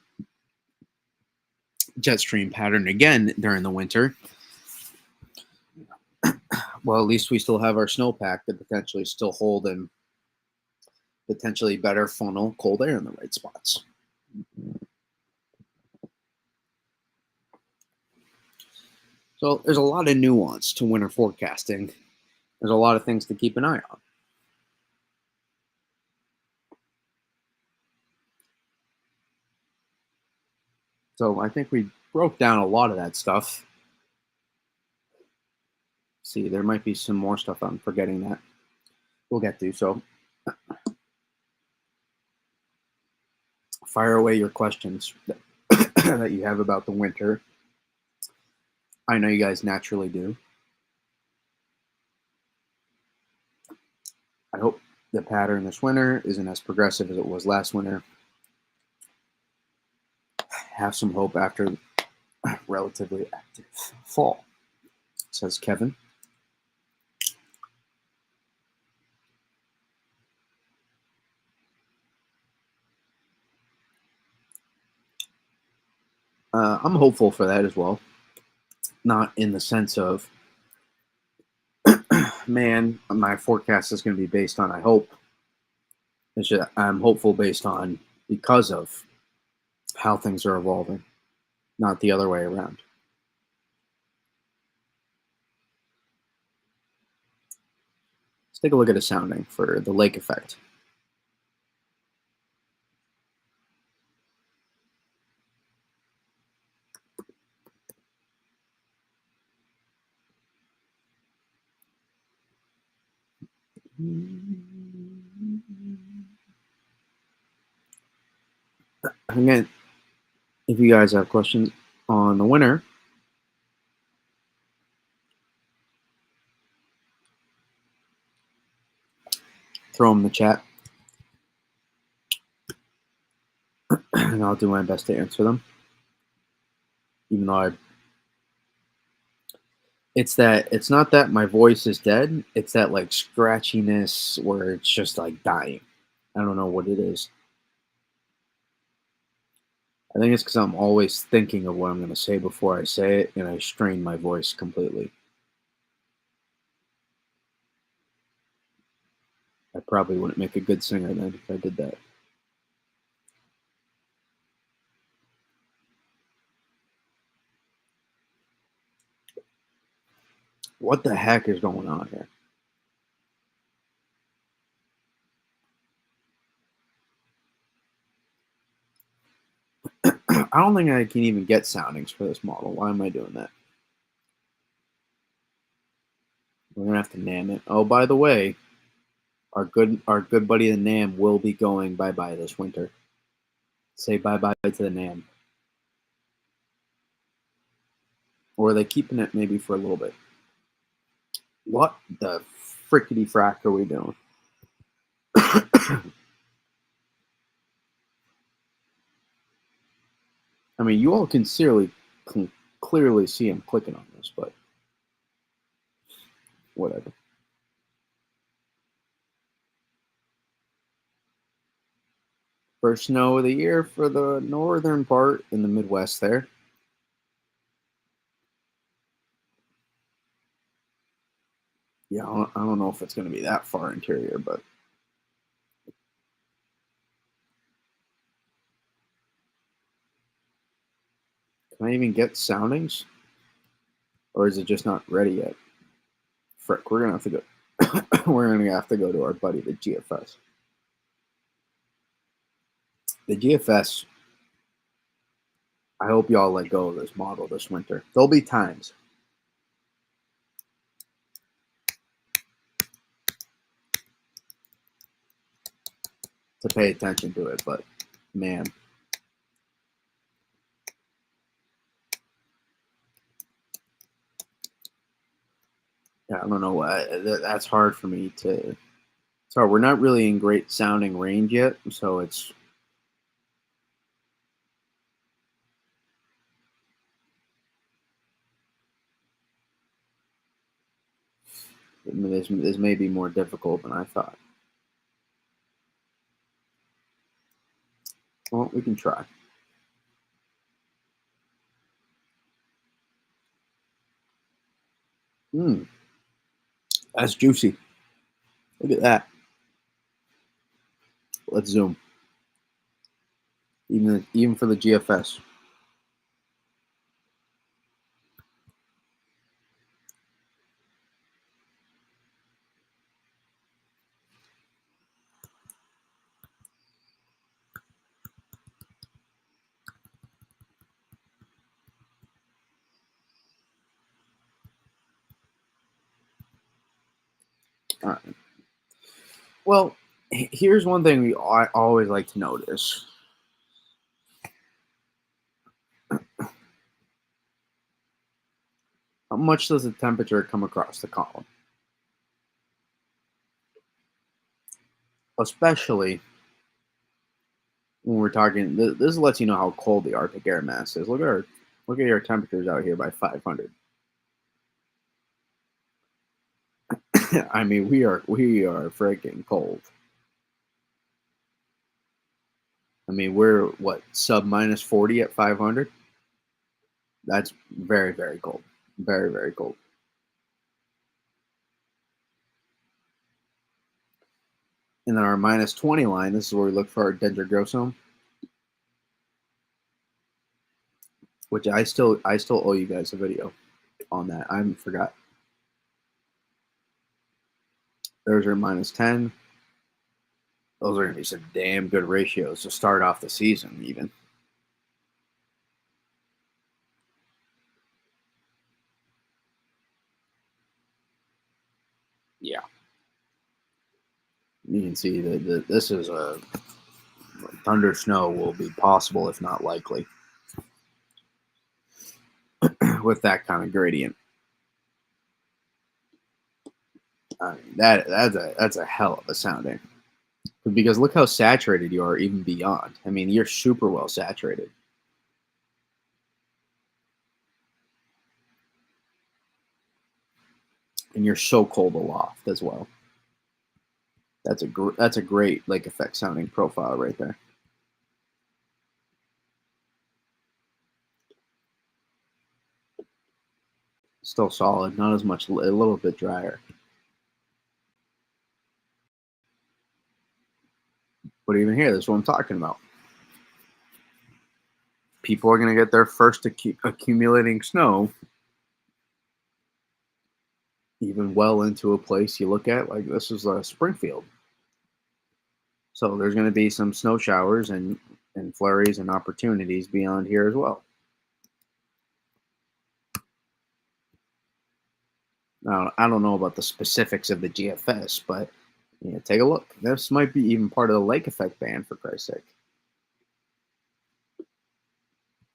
jet stream pattern again during the winter. Well, at least we still have our snowpack to potentially still hold and potentially better funnel cold air in the right spots. So there's a lot of nuance to winter forecasting. There's a lot of things to keep an eye on. So I think we broke down a lot of that stuff. See, there might be some more stuff I'm forgetting that we'll get to. So fire away your questions. that you have about the winter. I know you guys naturally do. I hope the pattern this winter isn't as progressive as it was last winter. Have some hope after relatively active fall, says Kevin. I'm hopeful for that as well. Not in the sense of, man, my forecast is going to be based on I hope. I'm hopeful based on because of how things are evolving, not the other way around. Let's take a look at a sounding for the lake effect. Again, if you guys have questions on the winter, throw them in the chat, and I'll do my best to answer them. Even though it's not that my voice is dead, it's that like scratchiness where it's just like dying. I don't know what it is. I think it's because I'm always thinking of what I'm going to say before I say it, and I strain my voice completely. I probably wouldn't make a good singer then if I did that. What the heck is going on here? I don't think I can even get soundings for this model. Why am I doing that? We're gonna have to NAM it. Oh, by the way, our good buddy the NAM will be going bye bye this winter. Say bye bye to the NAM. Or are they keeping it maybe for a little bit? What the frickety frack are we doing? I mean, you all can clearly see him clicking on this, but whatever. First snow of the year for the northern part in the Midwest there. Yeah, I don't know if it's going to be that far interior, but can I even get soundings? Or is it just not ready yet? Frick, we're going to have to go. We're going to have to go to our buddy, the GFS. The GFS, I hope y'all let go of this model this winter. There'll be times. To pay attention to it, but man. Yeah, I don't know why. That's hard for me to. Sorry, we're not really in great sounding range yet, so it's. This may be more difficult than I thought. Well, we can try. Mmm, that's juicy. Look at that. Let's zoom. Even for the GFS. All right. Well, here's one thing I always like to notice. How much does the temperature come across the column? Especially when we're talking, this lets you know how cold the Arctic air mass is. Look at your temperatures out here by 500. I mean, we are freaking cold. I mean, we're what, sub minus 40 at 500? That's very, very cold. Very, very cold. And then our minus 20 line, this is where we look for our dendrogrossome, which I still owe you guys a video on that. I forgot. There's our minus 10. Those are going to be some damn good ratios to start off the season, even. Yeah. You can see that this is a thunder snow will be possible, if not likely, with that kind of gradient. I mean, that's a hell of a sounding. Because look how saturated you are even beyond. I mean, you're super well saturated. And you're so cold aloft as well. That's a great lake effect sounding profile right there. Still solid, not as much, a little bit drier. But even here, this is what I'm talking about. People are going to get their first accumulating snow even well into a place you look at like this is Springfield. So there's going to be some snow showers and flurries and opportunities beyond here as well. Now, I don't know about the specifics of the GFS, but take a look. This might be even part of the lake effect band, for Christ's sake.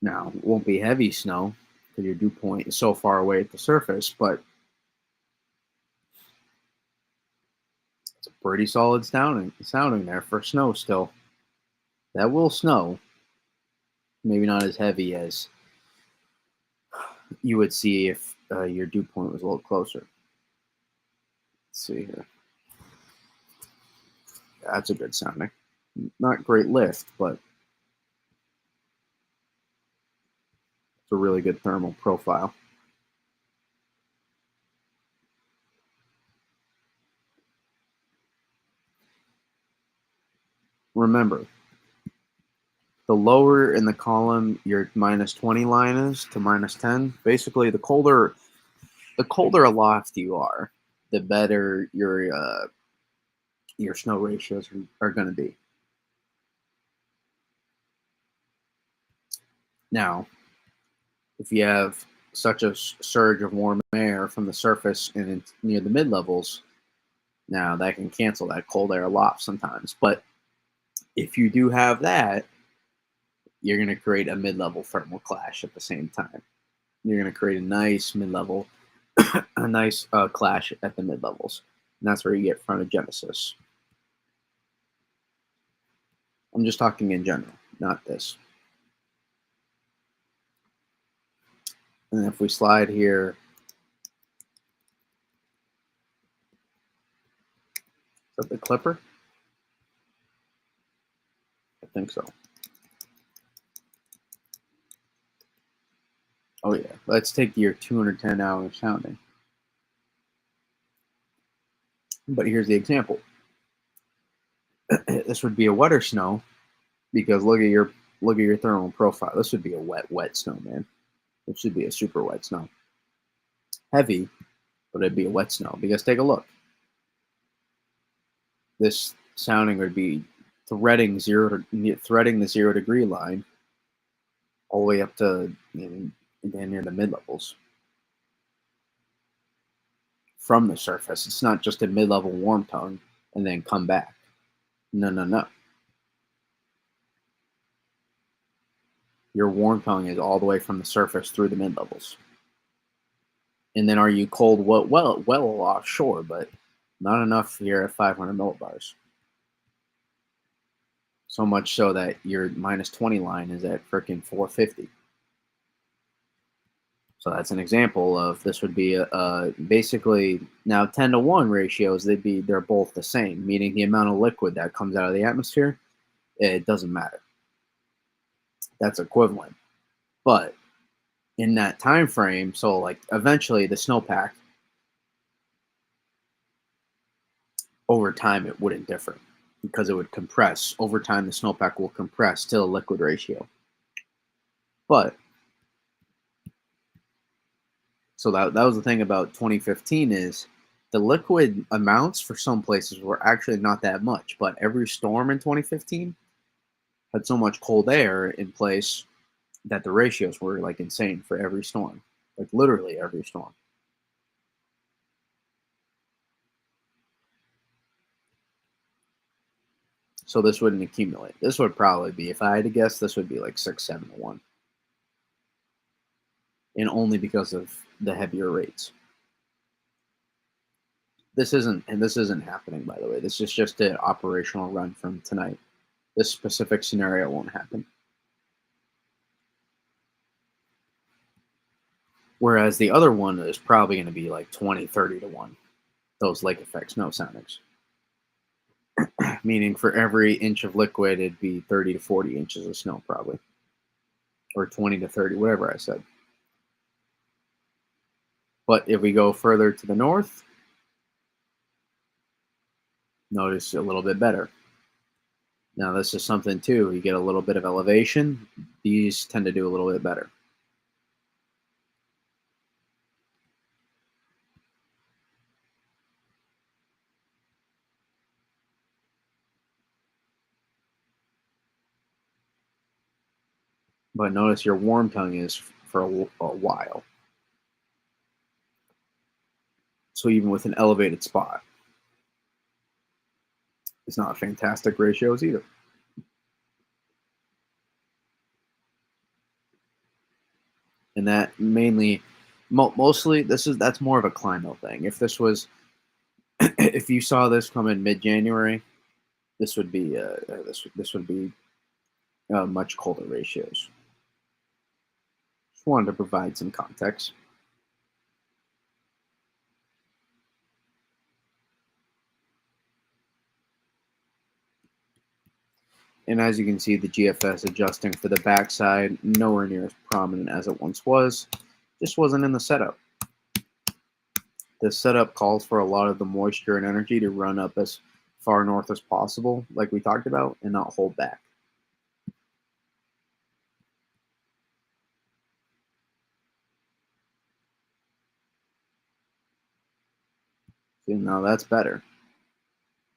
Now, it won't be heavy snow because your dew point is so far away at the surface, but it's a pretty solid sounding there for snow still. That will snow. Maybe not as heavy as you would see if your dew point was a little closer. Let's see here. That's a good sounding. Not great lift, but it's a really good thermal profile. Remember, the lower in the column your minus 20 line is to minus 10, basically the colder aloft you are, the better your snow ratios are going to be. Now, if you have such a surge of warm air from the surface and near the mid levels, now that can cancel that cold air aloft sometimes. But if you do have that, you're going to create a mid level thermal clash at the same time. You're going to create a nice mid level, a nice clash at the mid levels. And that's where you get frontogenesis. I'm just talking in general, not this. And if we slide here, is that the clipper? I think so. Oh yeah, let's take your 210 hour sounding. But here's the example. This would be a wetter snow because look at your thermal profile. This would be a wet snow, man. It should be a super wet snow. Heavy, but it'd be a wet snow because take a look. This sounding would be threading the 0 degree line all the way up to near the mid levels from the surface. It's not just a mid level warm tongue and then come back. No, no, no. Your warm tongue is all the way from the surface through the mid levels. And then are you cold? Well offshore, but not enough here at 500 millibars. So much so that your minus 20 line is at freaking 450. So that's an example of this would be a basically now 10-to-1 ratios. They're both the same, meaning the amount of liquid that comes out of the atmosphere, it doesn't matter. That's equivalent. But in that time frame, so like eventually the snowpack over time it wouldn't differ because it would compress. Over time the snowpack will compress to a liquid ratio. But so that was the thing about 2015 is the liquid amounts for some places were actually not that much, but every storm in 2015 had so much cold air in place that the ratios were like insane for every storm, like literally every storm. So this wouldn't accumulate. This would probably be, if I had to guess, this would be like 6, 7 to 1, and only because of the heavier rates. This isn't happening, by the way. This is just an operational run from tonight. This specific scenario won't happen. Whereas the other one is probably going to be like 20, 30 to 1. Those lake effects, no soundings. Meaning for every inch of liquid, it'd be 30 to 40 inches of snow, probably. Or 20 to 30, whatever I said. But if we go further to the north, notice a little bit better. Now, this is something too. You get a little bit of elevation, these tend to do a little bit better. But notice your warm tongue is for a while. So even with an elevated spot, it's not fantastic ratios either. And that mainly, mostly, that's more of a climate thing. If this was, if you saw this come in mid-January, this would be much colder ratios. Just wanted to provide some context. And as you can see, the GFS adjusting for the backside, nowhere near as prominent as it once was. Just wasn't in the setup. The setup calls for a lot of the moisture and energy to run up as far north as possible, like we talked about, and not hold back. So now that's better,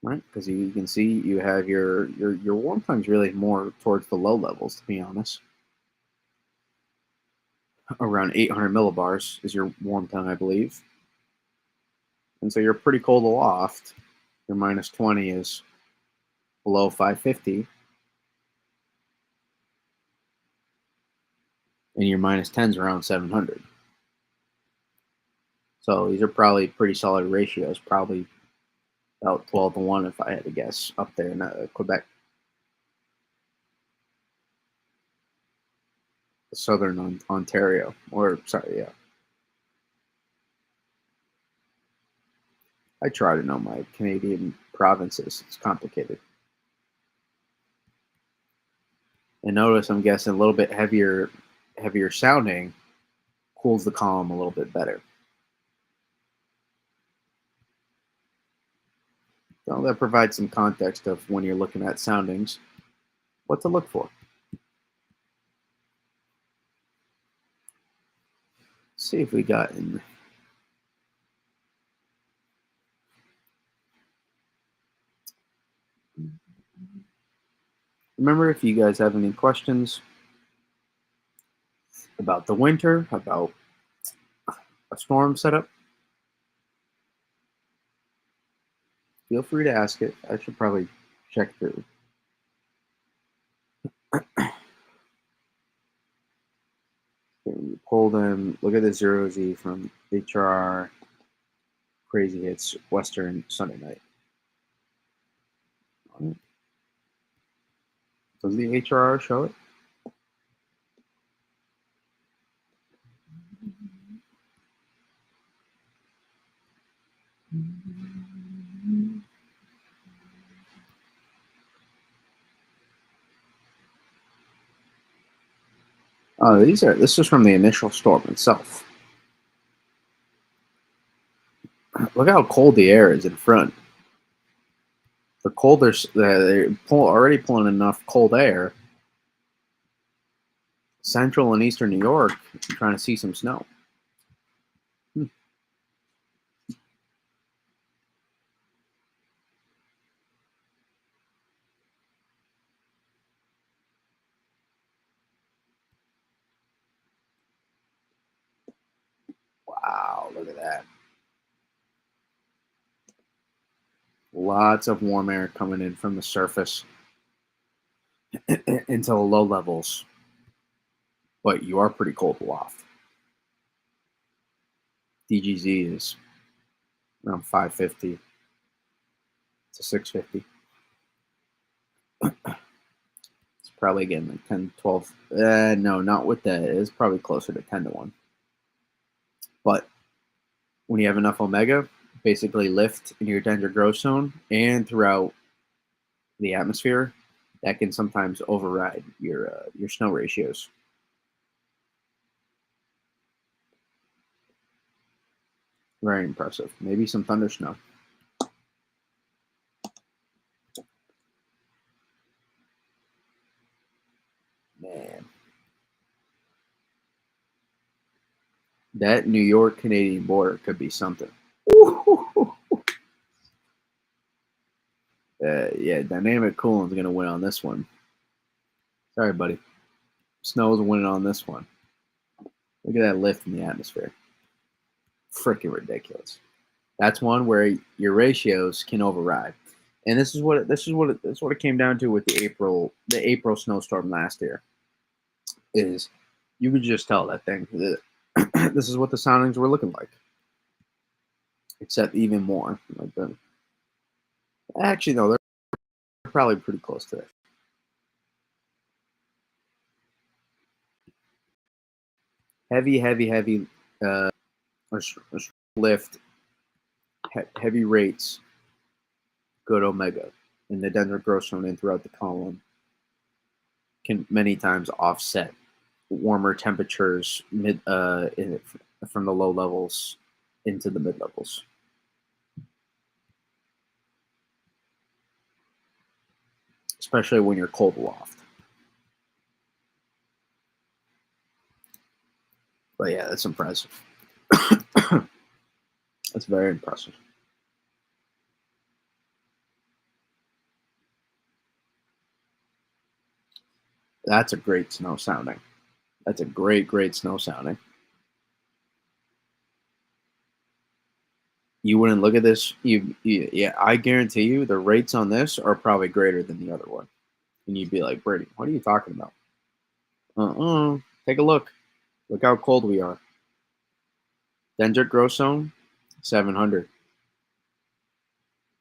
right? Because you can see you have your warm tongue's really more towards the low levels, to be honest. Around 800 millibars is your warm tongue, I believe. And so you're pretty cold aloft. Your minus 20 is below 550, and your minus 10 is around 700. So these are probably pretty solid ratios, probably about 12-to-1 if I had to guess up there in Quebec, southern Ontario, or sorry, yeah. I try to know my Canadian provinces. It's complicated. And notice I'm guessing a little bit heavier sounding cools the column a little bit better. So that provides some context of when you're looking at soundings, what to look for. Let's see if we got in. Remember, if you guys have any questions about the winter, about a storm setup, feel free to ask it. I should probably check through. Colden, look at the 0Z from HRR Crazy Hits Western Sunday night. Does the HRR show it? Oh, this is from the initial storm itself. Look how cold the air is in front. The colder, they're already pulling enough cold air. Central and eastern New York, trying to see some snow. Wow, look at that. Lots of warm air coming in from the surface into the low levels. But you are pretty cold aloft. DGZ is around 550 to 650. It's probably getting like 10, 12. No, not with that. It's probably closer to 10 to 1. But when you have enough omega, basically lift in your danger growth zone and throughout the atmosphere, that can sometimes override your snow ratios. Very impressive. Maybe some thunder snow. Man. That New York Canadian border could be something. Yeah, dynamic cooling is going to win on this one. Sorry, buddy. Snow's winning on this one. Look at that lift in the atmosphere. Freaking ridiculous. That's one where your ratios can override. And this is what it came down to with the April snowstorm last year. Is you could just tell that thing. This is what the soundings were looking like, except even more. Actually, no, they're probably pretty close to it. Heavy lift, heavy rates, good omega, and the dendritic growth zone in throughout the column can many times offset warmer temperatures from the low levels into the mid levels. Especially when you're cold aloft. But yeah, that's impressive. That's very impressive. That's a great snow sounding. That's a great snow sounding. You wouldn't look at this. Yeah, I guarantee you the rates on this are probably greater than the other one. And you'd be like, Brady, what are you talking about? Take a look. Look how cold we are. Dendritic growth zone, 700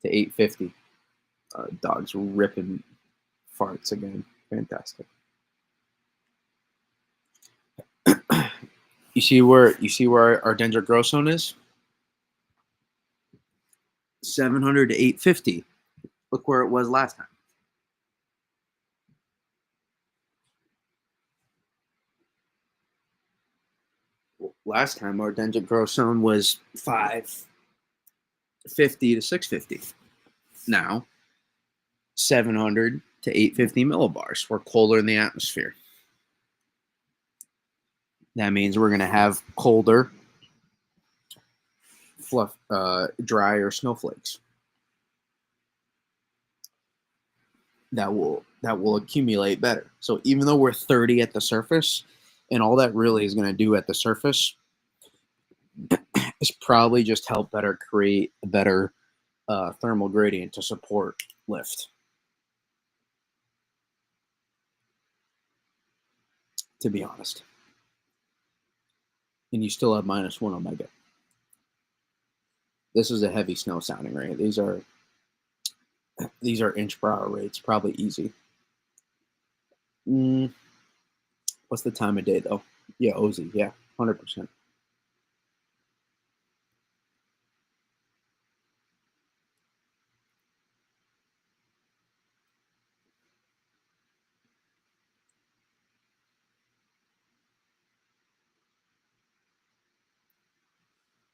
to 850. Dogs ripping farts again. Fantastic. You see where our dendritic growth zone is? 700 to 850. Look where it was last time. Last time our dendritic growth zone was 550 to 650. Now 700 to 850 millibars. We're colder in the atmosphere. That means we're going to have colder, drier snowflakes. That will accumulate better. So even though we're 30 at the surface, and all that really is going to do at the surface is probably just help better create a better thermal gradient to support lift. To be honest. and you still have -1 omega. This is a heavy snow sounding rate. These are inch per hour rates, probably easy. Mm, what's the time of day though? Yeah, Ozzy. Yeah, 100%.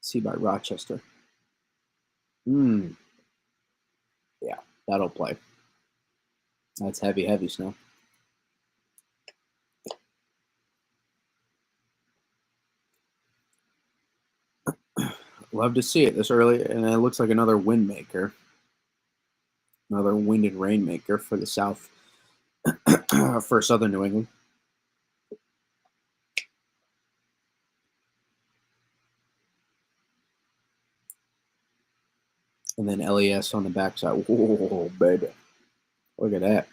See by Rochester. Mm, yeah, that'll play. That's heavy, heavy snow. Love to see it this early, and it looks like another wind maker, another wind and rain maker for the south, for southern New England. And then LES on the backside. Whoa, baby. Look at that.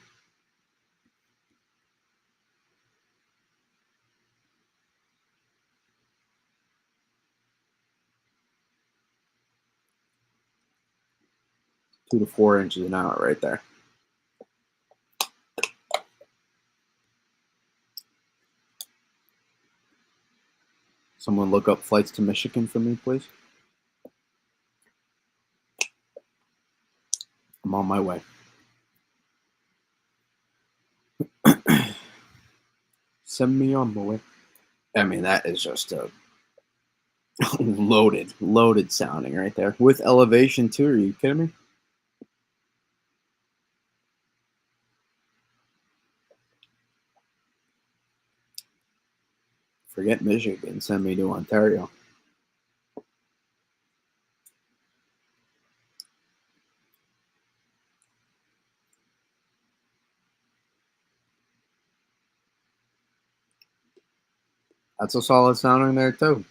Two to 4 inches an hour right there. Someone look up flights to Michigan for me, please. I'm on my way. Send me on my way. I mean, that is just a loaded sounding right there. With elevation, too. Are you kidding me? Forget Michigan. Send me to Ontario. That's a solid sounding there, too.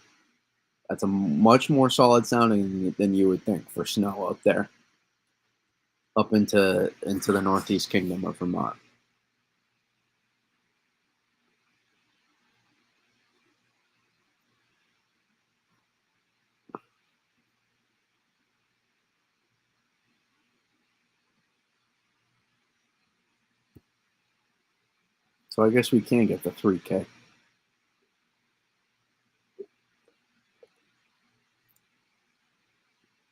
That's a much more solid sounding than you would think for snow up there, up into the Northeast Kingdom of Vermont. So I guess we can get the 3K.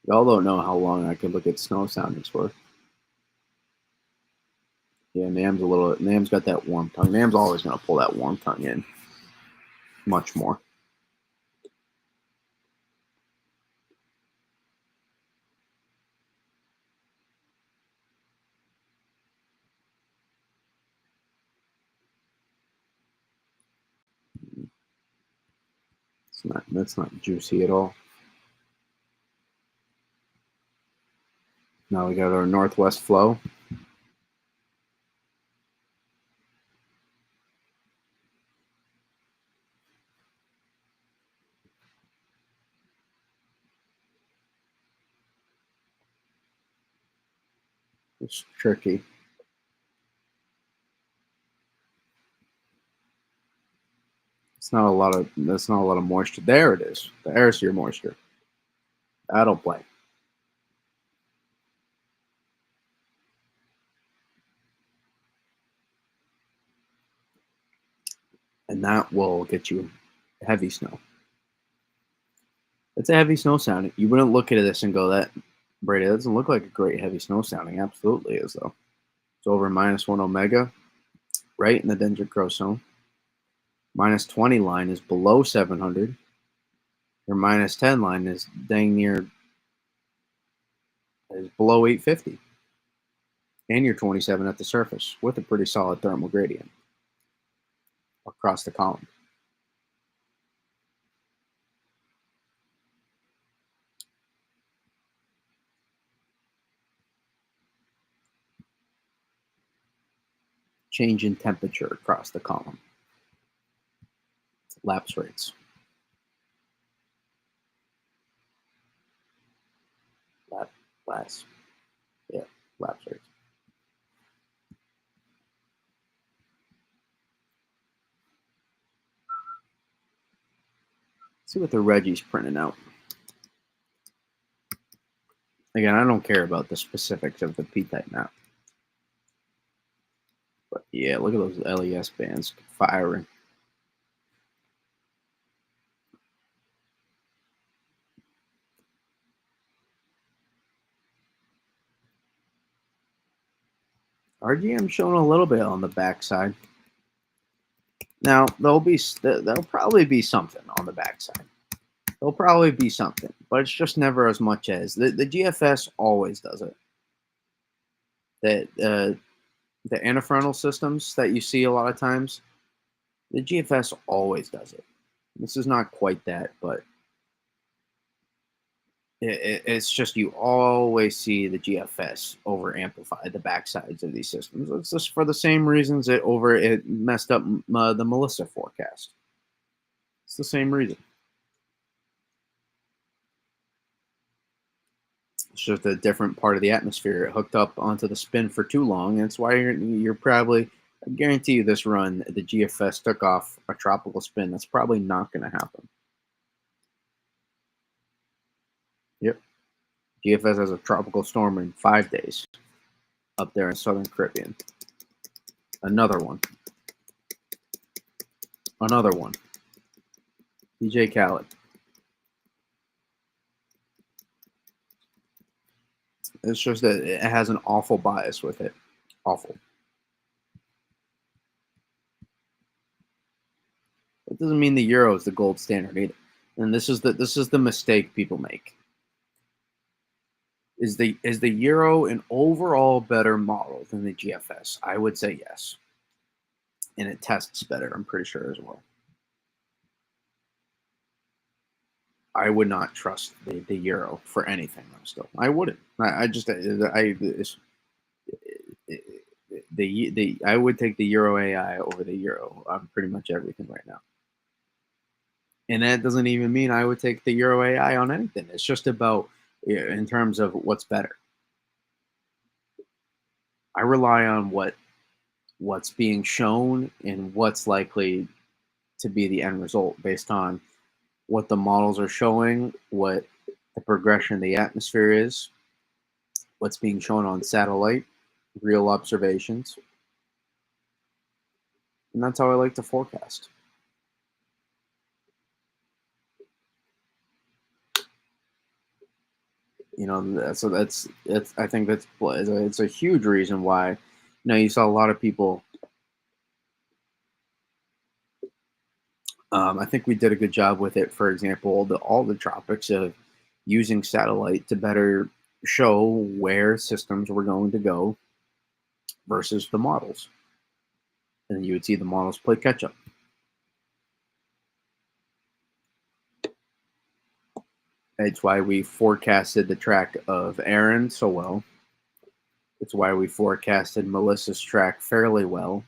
Y'all don't know how long I could look at snow soundings for. Yeah, Nam's got that warm tongue. Nam's always gonna pull that warm tongue in much more. That's not juicy at all. Now we got our northwest flow. It's tricky. That's not a lot of moisture. There it is. There's your moisture. That'll play. And that will get you heavy snow. It's a heavy snow sounding. You wouldn't look at this and go, that Brady, that doesn't look like a great heavy snow sounding. Absolutely is though. It's over -1 omega, right in the danger crow zone. -20 line is below 700. Your -10 line is dang near is below 850. And you're 27 at the surface with a pretty solid thermal gradient across the column. Change in temperature across the column. Lapse rates. Lap, lapse. Yeah, lapse rates. See what the Reggie's printing out. Again, I don't care about the specifics of the P-type map. But yeah, look at those LES bands firing. RGM showing a little bit on the backside. Now there'll probably be something on the backside. There'll probably be something, but it's just never as much as the GFS always does it. That the antifrontal systems that you see a lot of times, the GFS always does it. This is not quite that, but it's just you always see the GFS over amplify the backsides of these systems. It's just for the same reasons it messed up the Melissa forecast. It's the same reason. It's just a different part of the atmosphere. It hooked up onto the spin for too long. That's why you're probably, I guarantee you this run, the GFS took off a tropical spin. That's probably not going to happen. Yep. GFS has a tropical storm in 5 days up there in Southern Caribbean. Another one. Another one. DJ Khaled. It's just that it has an awful bias with it. Awful. It doesn't mean the euro is the gold standard either. And this is the mistake people make. Is the euro an overall better model than the GFS? I would say yes. And it tests better, I'm pretty sure as well. I would not trust the euro for anything though. Still, I wouldn't. I just I would take the euro AI over the euro on pretty much everything right now. And that doesn't even mean I would take the euro AI on anything. It's just about in terms of what's better. I rely on what's being shown and what's likely to be the end result based on what the models are showing, what the progression of the atmosphere is, what's being shown on satellite, real observations. And that's how I like to forecast. So that's I think it's a huge reason why you saw a lot of people. I think we did a good job with it. For example, all the tropics of using satellite to better show where systems were going to go versus the models, and you would see the models play catch up. It's why we forecasted the track of Aaron so well. It's why we forecasted Melissa's track fairly well.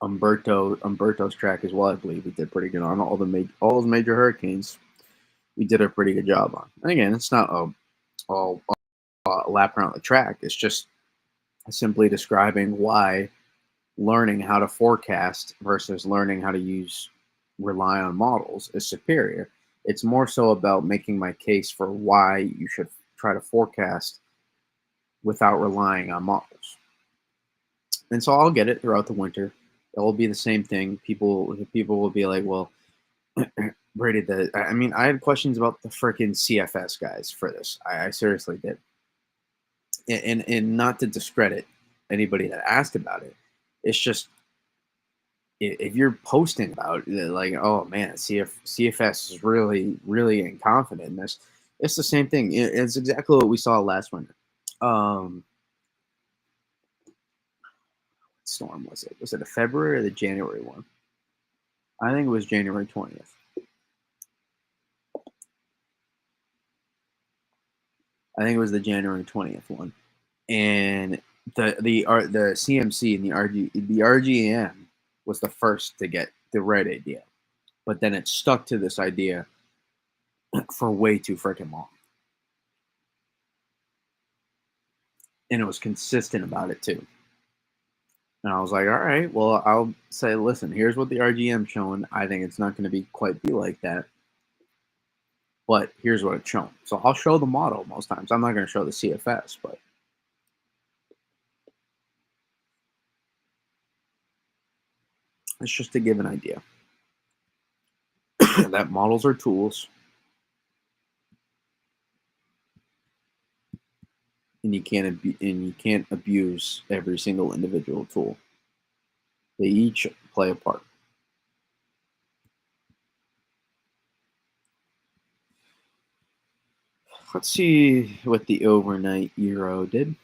Umberto's track as well. I believe we did pretty good on all those major hurricanes. We did a pretty good job on. And again, it's not all lap around the track. It's just simply describing why learning how to forecast versus learning how to rely on models is superior. It's more so about making my case for why you should try to forecast without relying on models. And so I'll get it throughout the winter. It will be the same thing. People will be like, well, Brady, I had questions about the freaking CFS guys for this. I seriously did. And not to discredit anybody that asked about it. It's just if you're posting about it, like, oh man, CFS is really inconfident in this. It's the same thing. It's exactly what we saw last winter. What storm was it? Was it a February or the January one? I think it was January 20th. I think it was the January 20th one. And the CMC and the RGM was the first to get the right idea, but then it stuck to this idea for way too freaking long, and it was consistent about it too. And I was like, all right, well, I'll say, listen, here's what the RGM's showing. I think it's not going to be quite be like that, but here's what it's showing. So I'll show the model most times. I'm not going to show the CFS, but it's just to give an idea that models are tools, and you can't abuse every single individual tool. They each play a part. Let's see what the overnight euro did.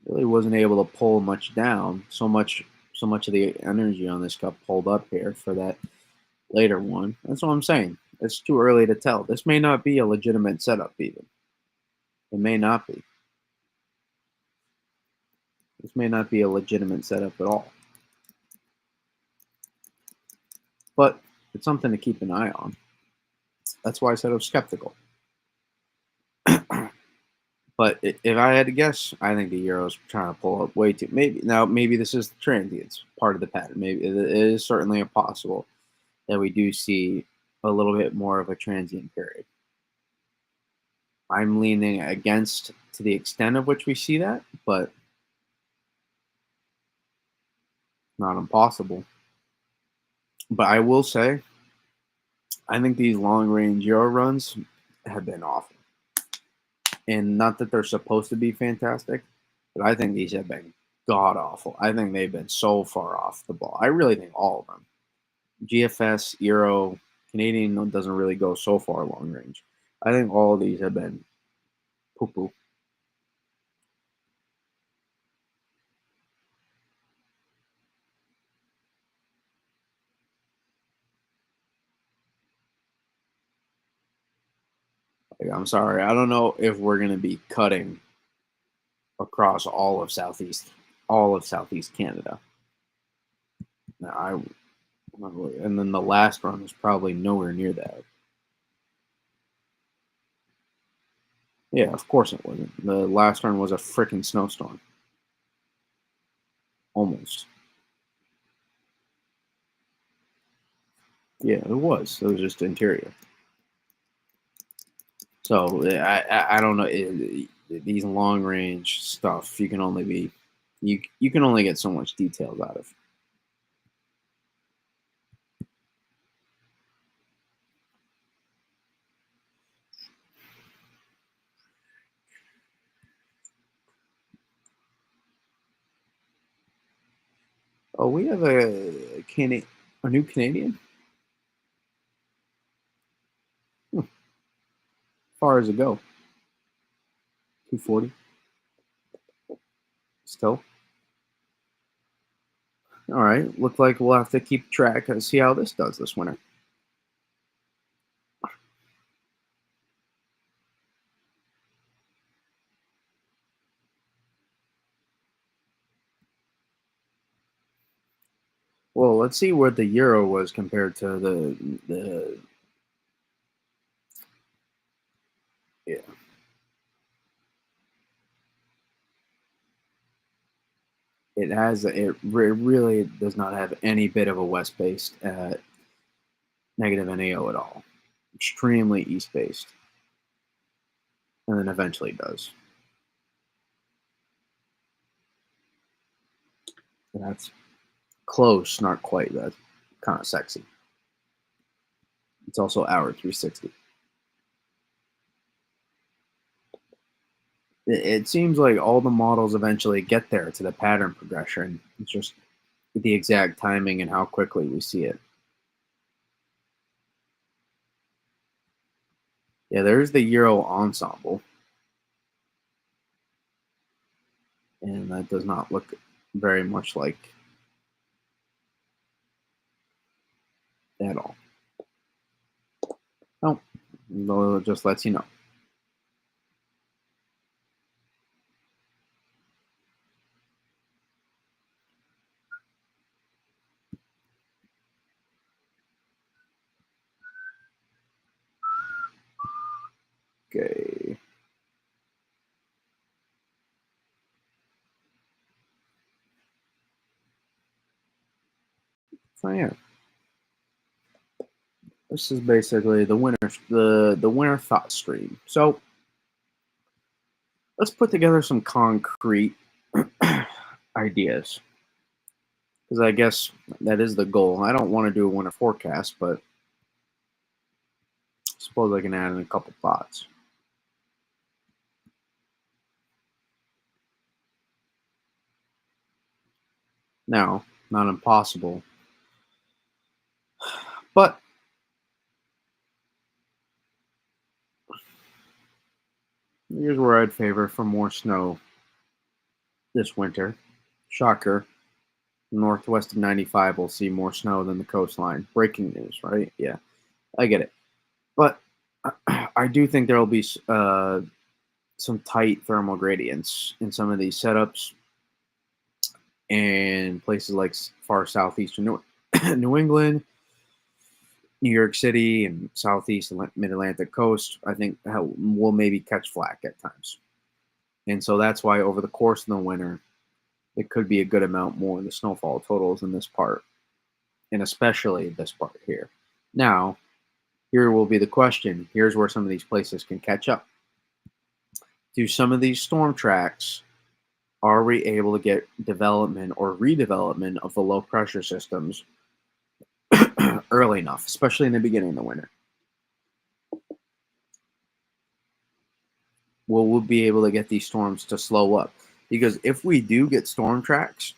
Really wasn't able to pull much down. So much of the energy on this got pulled up here for that later one. That's what I'm saying. It's too early to tell. This may not be a legitimate setup even. It may not be. This may not be a legitimate setup at all. But it's something to keep an eye on. That's why I said I was skeptical. But if I had to guess, I think the Euro's trying to pull up way too. Maybe this is the transients part of the pattern. Maybe it is certainly a possible that we do see a little bit more of a transient period. I'm leaning against to the extent of which we see that, but not impossible. But I will say, I think these long range Euro runs have been awful. And not that they're supposed to be fantastic, but I think these have been god awful. I think they've been so far off the ball. I really think all of them. GFS, Euro, Canadian doesn't really go so far long range. I think all of these have been poo poo. Like, I'm sorry. I don't know if we're going to be cutting across all of Southeast Canada. Now, and then the last run was probably nowhere near that. Yeah, of course it wasn't. The last run was a freaking snowstorm, almost. Yeah, it was. It was just interior. So I don't know. These long range stuff, you can only get so much details out of. Oh, we have a new Canadian. Hmm, far as it go? 240 still. All right. Look like we'll have to keep track and see how this does this winter. Well, let's see where the euro was compared to the yeah. Really does not have any bit of a west based negative NAO at all. Extremely east based, and then eventually does. That's close, not quite. That's kind of sexy. It's also hour 360. It seems like all the models eventually get there to the pattern progression. It's just the exact timing and how quickly we see it. Yeah, there's the Euro ensemble, and that does not look very much like that at all. Oh, It just lets you know. Okay. So yeah, this is basically the winter thought stream. So let's put together some concrete ideas because I guess that is the goal. I don't want to do a winter forecast, but I suppose I can add in a couple thoughts. Now, not impossible, but here's where I'd favor for more snow this winter. Shocker, northwest of 95 will see more snow than the coastline. Breaking news, right? Yeah, I get it. But I do think there will be some tight thermal gradients in some of these setups and places like far southeastern New England, New York City, and southeast and mid Atlantic coast. I think will maybe catch flack at times. And so that's why over the course of the winter, it could be a good amount more in the snowfall totals in this part, and especially this part here. Now, here will be the question. Here's where some of these places can catch up. Do some of these storm tracks, are we able to get development or redevelopment of the low pressure systems early enough, especially in the beginning of the winter? Will we be able to get these storms to slow up? Because if we do get storm tracks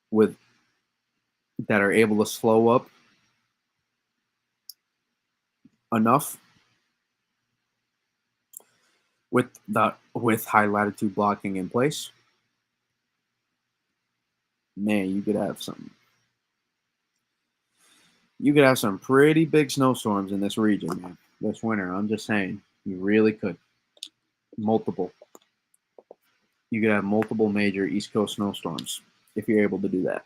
with that are able to slow up enough with high latitude blocking in place, man, you could have some pretty big snowstorms in this region, man. This winter, I'm just saying, you really could. Multiple. You could have multiple major East Coast snowstorms if you're able to do that.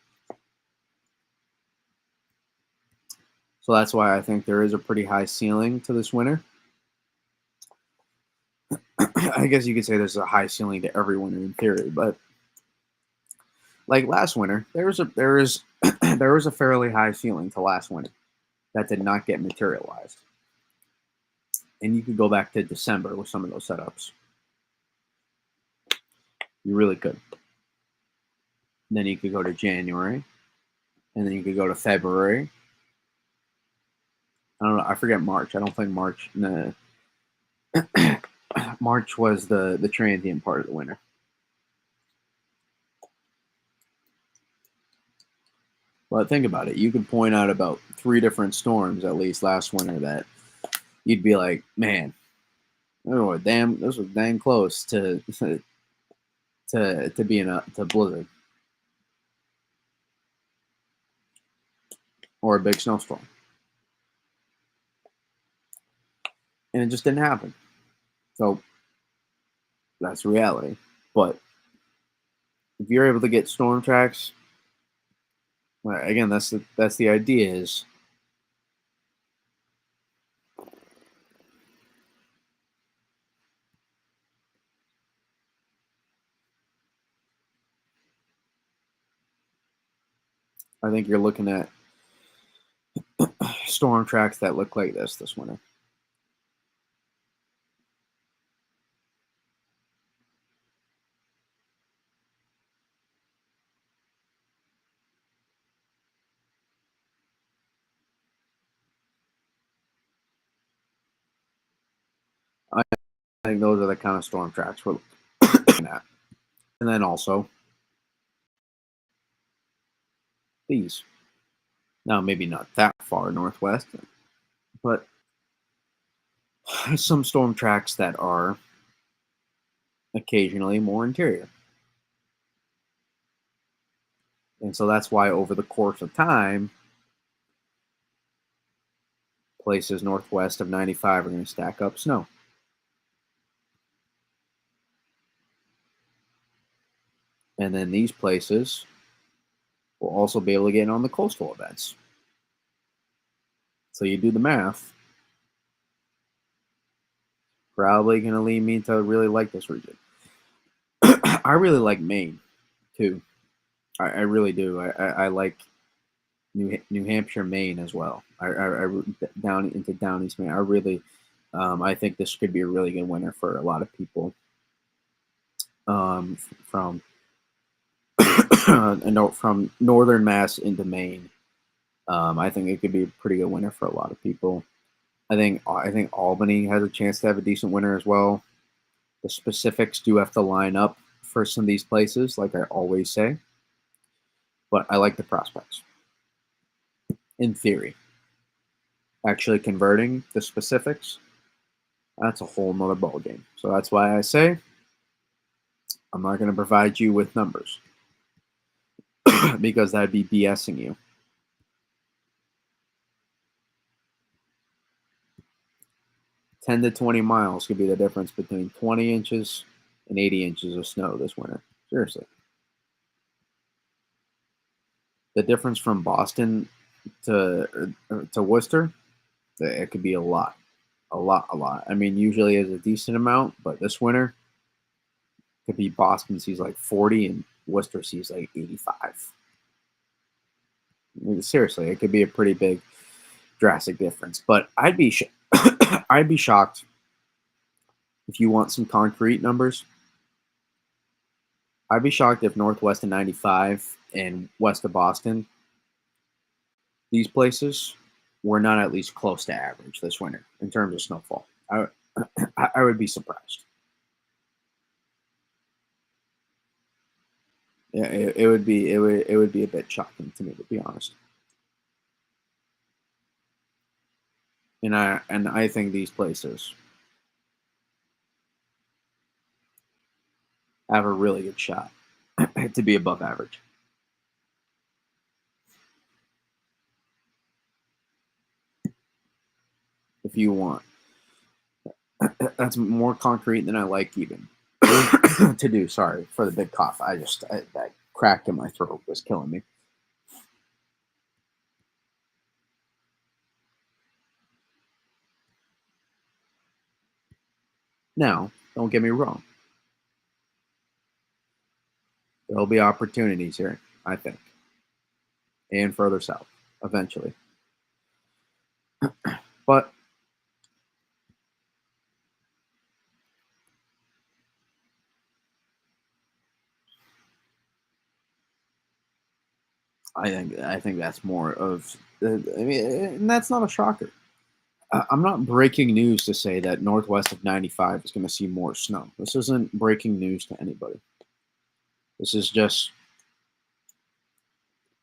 So that's why I think there is a pretty high ceiling to this winter. I guess you could say there's a high ceiling to every winter in theory, but like last winter, there was a fairly high ceiling to last winter that did not get materialized. And you could go back to December with some of those setups. You really could. Then you could go to January, and then you could go to February. I don't know. I forget March. I don't think March. No, March was the transient part of the winter. But think about it. You could point out about three different storms at least last winter that you'd be like, man, oh damn, this was dang close to to being a to blizzard or a big snowstorm, and it just didn't happen. So that's reality. But if you're able to get storm tracks, well, again, that's the idea. Is I think you're looking at storm tracks that look like this winter. I think those are the kind of storm tracks we're looking at. And then also these. Now, maybe not that far northwest, but some storm tracks that are occasionally more interior. And so that's why over the course of time, Places northwest of 95 are going to stack up snow. And then these places will also be able to get in on the coastal events. So you do the math, probably going to lead me to really like this region. I really like Maine too. I really do. I like New Hampshire, Maine as well. Down into down East Maine. I think this could be a really good winter for a lot of people. From from northern Mass into Maine. I think it could be a pretty good winter for a lot of people. I think Albany has a chance to have a decent winter as well. The specifics do have to line up for some of these places, like I always say. But I like the prospects. In theory, actually converting the specifics, that's a whole nother ballgame. So that's why I say I'm not going to provide you with numbers because that'd be BSing you. 10 to 20 miles could be the difference between 20 inches and 80 inches of snow this winter. Seriously. The difference from Boston to Worcester, it could be a lot. A lot, a lot. I mean, usually is a decent amount, but this winter could be Boston sees like 40 and Worcester sees like 85. I mean, seriously, it could be a pretty big, drastic difference. But I'd be shocked if you want some concrete numbers. I'd be shocked if Northwest of 95 and west of Boston, these places, were not at least close to average this winter in terms of snowfall. I would be surprised. Yeah, it would be a bit shocking to me, to be honest. And I think these places have a really good shot to be above average. If you want, that's more concrete than I like even to do. Sorry for the big cough. That crack in my throat was killing me. Now, don't get me wrong. There'll be opportunities here, I think, and further south eventually. But I think that's more of. I mean, and that's not a shocker. I'm not breaking news to say that northwest of 95 is going to see more snow. This isn't breaking news to anybody. This is just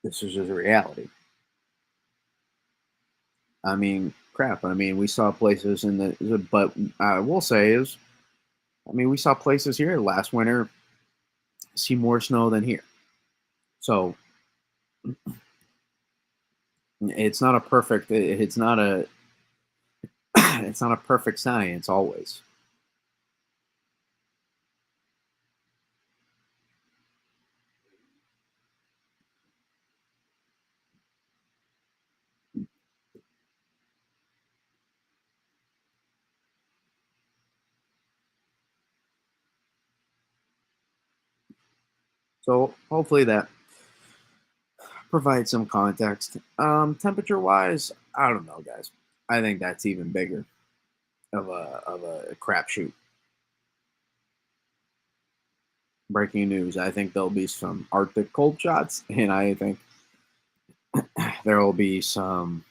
this is just a reality. I mean, crap. I mean, we saw places in but I will say is, I mean, we saw places here last winter see more snow than here. So it's not a perfect. It's not a. It's not a perfect science always. So hopefully that provides some context. Temperature wise, I don't know, guys. I think that's even bigger of a crapshoot. Breaking news: I think there'll be some Arctic cold shots, and I think there will be some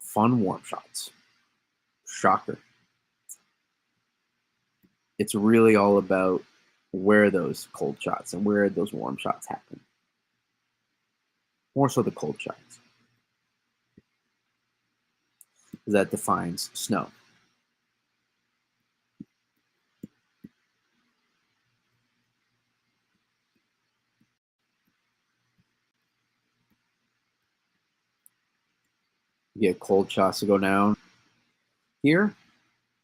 fun warm shots. Shocker! It's really all about where those cold shots and where those warm shots happen. More so the cold shots, because that defines snow. You get cold shots to go down here.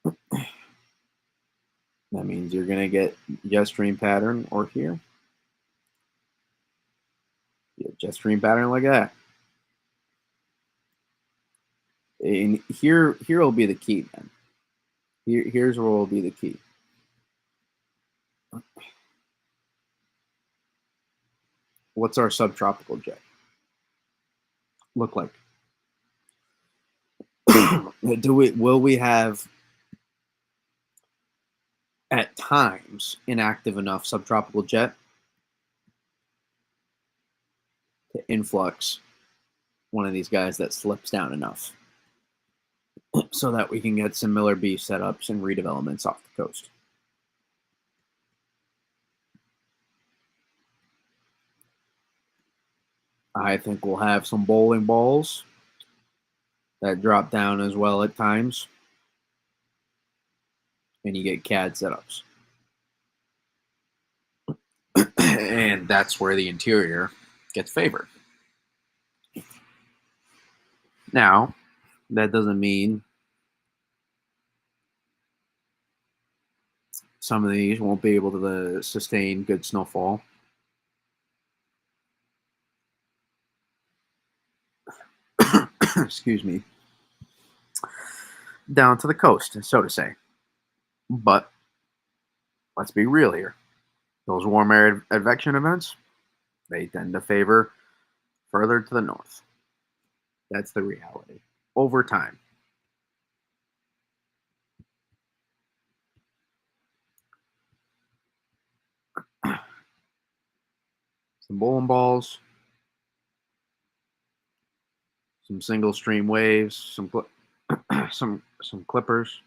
That means you're going to get jet stream pattern, or here. Jet stream pattern like that. And here will be the key, man. Here's where will be the key. What's our subtropical jet look like? Will we have at times inactive enough subtropical jet to influx one of these guys that slips down enough so that we can get some Miller B setups and redevelopments off the coast? I think we'll have some bowling balls that drop down as well at times, and you get CAD setups. And that's where the interior gets favored. Now, that doesn't mean some of these won't be able to sustain good snowfall. Excuse me. Down to the coast, so to say. But let's be real here. Those warm air advection events, they tend to favor further to the north. That's the reality. Over time. Some bowling balls, some single stream waves, some clippers.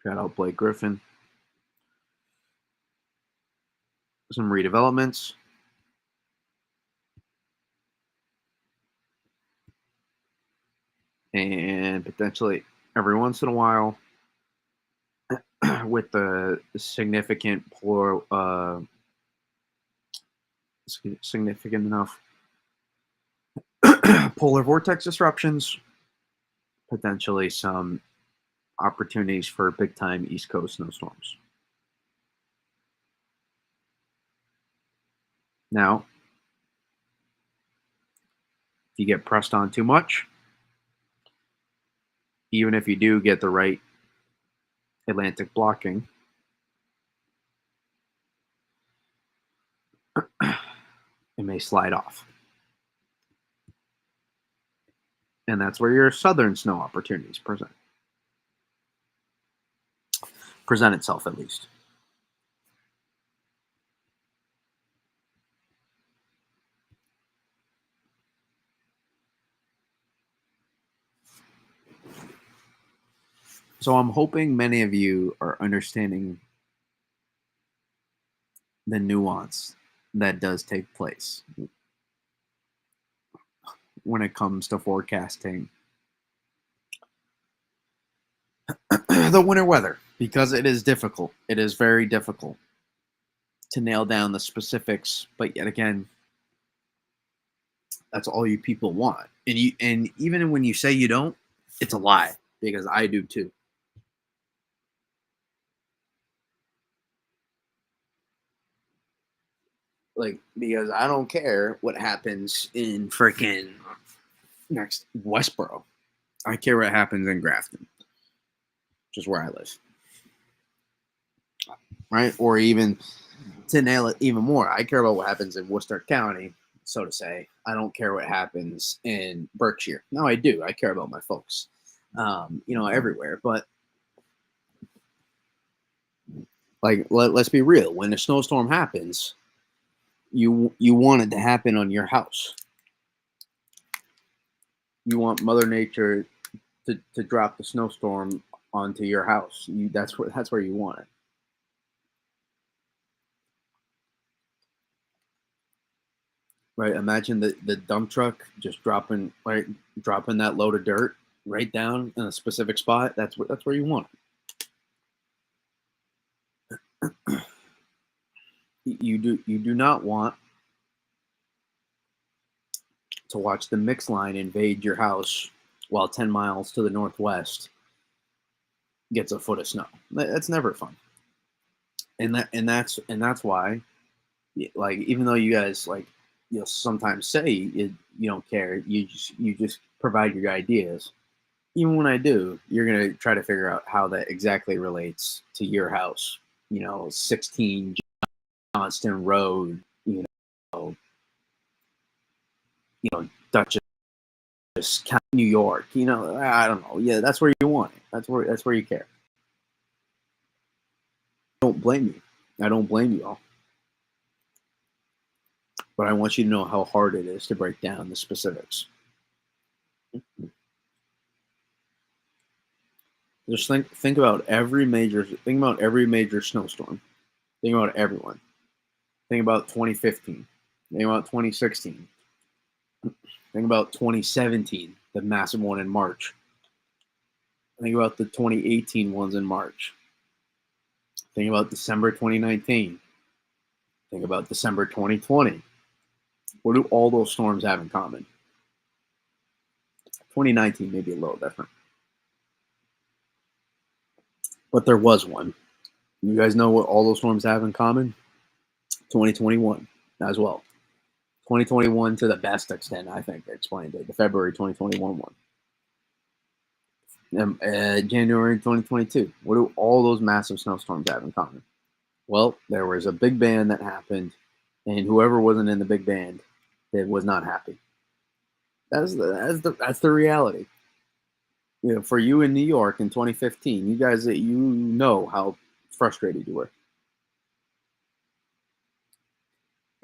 Shout out Blake Griffin. Some redevelopments. And potentially every once in a while, with the significant significant enough polar vortex disruptions, potentially some opportunities for big time East Coast snowstorms. Now, if you get pressed on too much, even if you do get the right Atlantic blocking, it may slide off. And that's where your southern snow opportunities present itself, at least. So I'm hoping many of you are understanding the nuance that does take place when it comes to forecasting the winter weather, because it is difficult. It is very difficult to nail down the specifics, but yet again, that's all you people want. And even when you say you don't, it's a lie, because I do too. Like, because I don't care what happens in freaking next Westboro. I care what happens in Grafton, which is where I live. Right? Or even to nail it even more, I care about what happens in Worcester County, so to say. I don't care what happens in Berkshire. No, I do. I care about my folks, everywhere. But like, let's be real. When a snowstorm happens, you want it to happen on your house. You want Mother Nature to drop the snowstorm onto your house. That's where you want it. Right. Imagine the dump truck just dropping that load of dirt right down in a specific spot. That's where you want it. You do not want to watch the mix line invade your house while 10 miles to the northwest gets a foot of snow. That's never fun. And that's why, like, even though you guys, like, sometimes say you don't care, you just provide your ideas. Even when I do, you're gonna try to figure out how that exactly relates to your house. 16 Johnston Road, know, Dutchess County, New York. I don't know. Yeah, that's where you want it. That's where you care. Don't blame you. I don't blame you all. But I want you to know how hard it is to break down the specifics. Just think about every major snowstorm. Think about everyone. Think about 2015. Think about 2016. Think about 2017, the massive one in March. Think about the 2018 ones in March. Think about December 2019. Think about December 2020. What do all those storms have in common? 2019 may be a little different, but there was one. You guys know what all those storms have in common? 2021 as well. 2021 to the best extent, I think, explained it. The February 2021 one. January 2022. What do all those massive snowstorms have in common? Well, there was a big band that happened, and whoever wasn't in the big band, it was not happy. That's the reality. For you in New York in 2015, you guys, you know how frustrated you were.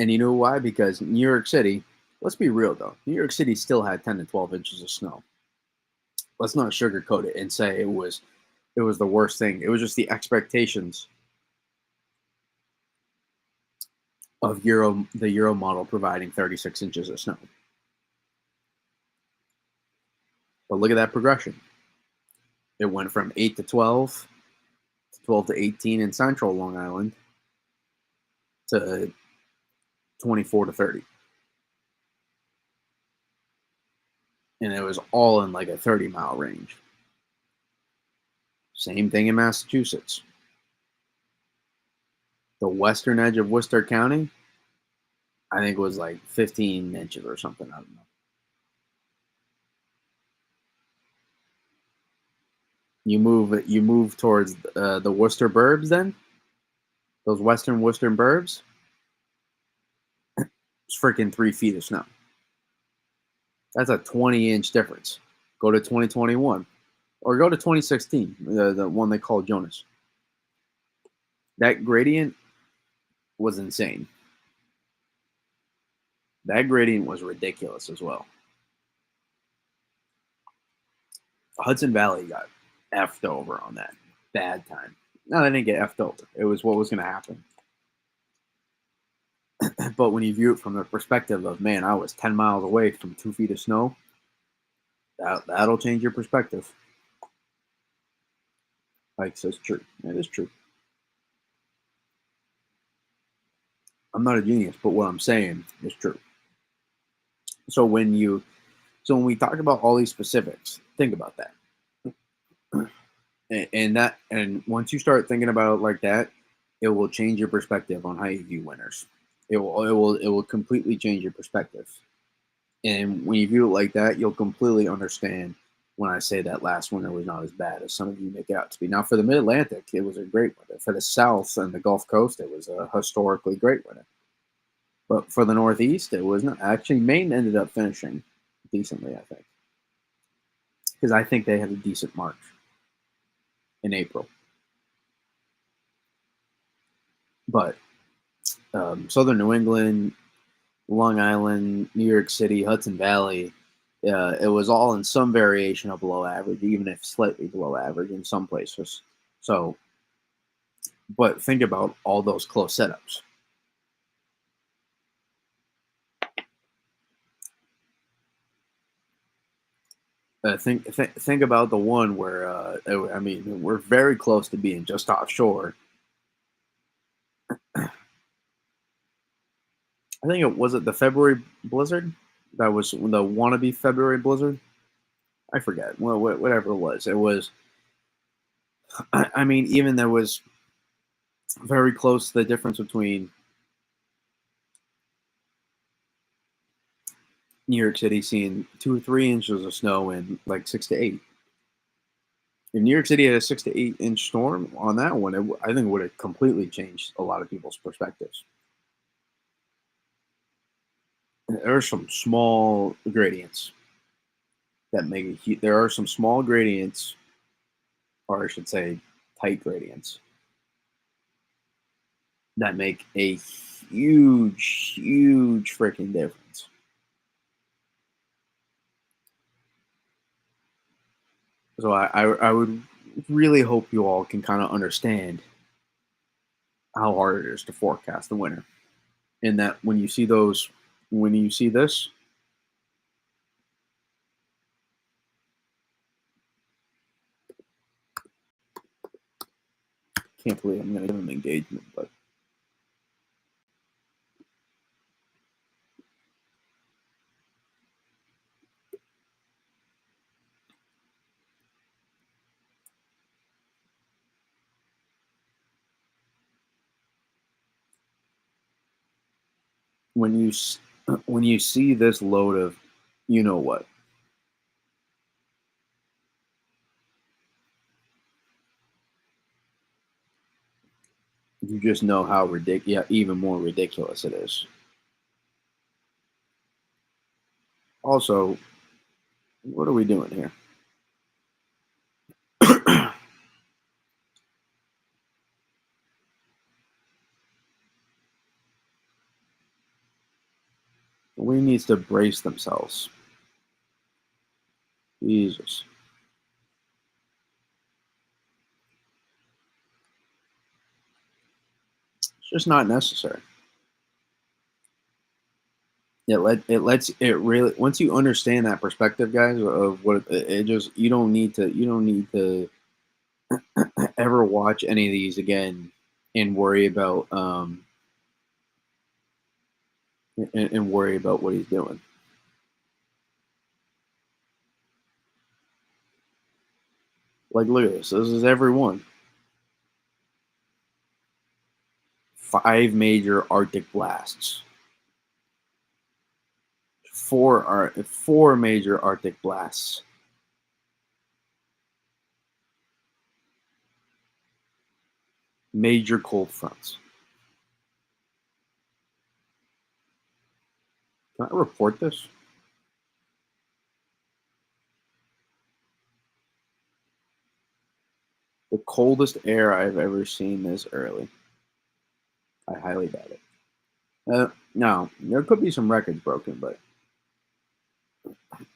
And you know why? Because New York City, let's be real though, New York City still had 10 to 12 inches of snow. Let's not sugarcoat it and say it was the worst thing. It was just the expectations of the Euro model providing 36 inches of snow. But look at that progression. It went from 8 to 12, to 12 to 18 in central Long Island, to 24 to 30. And it was all in like a 30-mile range. Same thing in Massachusetts. The western edge of Worcester County, I think it was like 15 inches or something. I don't know. You move towards the Worcester burbs, then those western burbs. It's freaking 3 feet of snow. That's a 20-inch difference. Go to 2021 or go to 2016, the one they called Jonas. That gradient was insane. That gradient was ridiculous as well. Hudson Valley got effed over on that bad time. No, they didn't get effed over. It was what was going to happen. But when you view it from the perspective of, man, I was 10 miles away from 2 feet of snow, that'll change your perspective. Like says, true. It is true. I'm not a genius, but what I'm saying is true. So when we talk about all these specifics, think about that. And once you start thinking about it like that, it will change your perspective on how you view winners. It will completely change your perspective. And when you view it like that, you'll completely understand when I say that last winter was not as bad as some of you make it out to be. Now, for the Mid Atlantic, it was a great winter. For the South and the Gulf Coast, it was a historically great winter. But for the Northeast, it was not. Actually, Maine ended up finishing decently, I think, because I think they had a decent March in April. But Southern New England, Long Island, New York City, Hudson Valley, it was all in some variation of below average, even if slightly below average in some places. So, but think about all those close setups. Think about the one where I mean, we're very close to being just offshore. think it was it the February blizzard that was the wannabe February blizzard. I forget. Well, whatever it was, it was. I mean, even there was very close the difference between New York City seeing 2 or 3 inches of snow and like 6 to 8. If New York City had a 6 to 8 inch storm on that one, I think it would have completely changed a lot of people's perspectives. There are some small gradients that make a huge. There are some small gradients, or I should say, tight gradients that make a huge, huge freaking difference. So I would really hope you all can kind of understand how hard it is to forecast the winter. And that when you see this, can't believe I'm going to give them engagement, but when you when you see this load of, you know what, you just know how ridiculous, yeah, even more ridiculous it is. Also, what are we doing here? We needs to brace themselves. Jesus, it's just not necessary. It really, once you understand that perspective, guys, of what it just, you don't need to ever watch any of these again and worry about and worry about what he's doing. Like, look at this. This is every one. 5 major Arctic blasts. Four major Arctic blasts. Major cold fronts. Can I report this? The coldest air I've ever seen this early. I highly doubt it. Now, there could be some records broken, but it's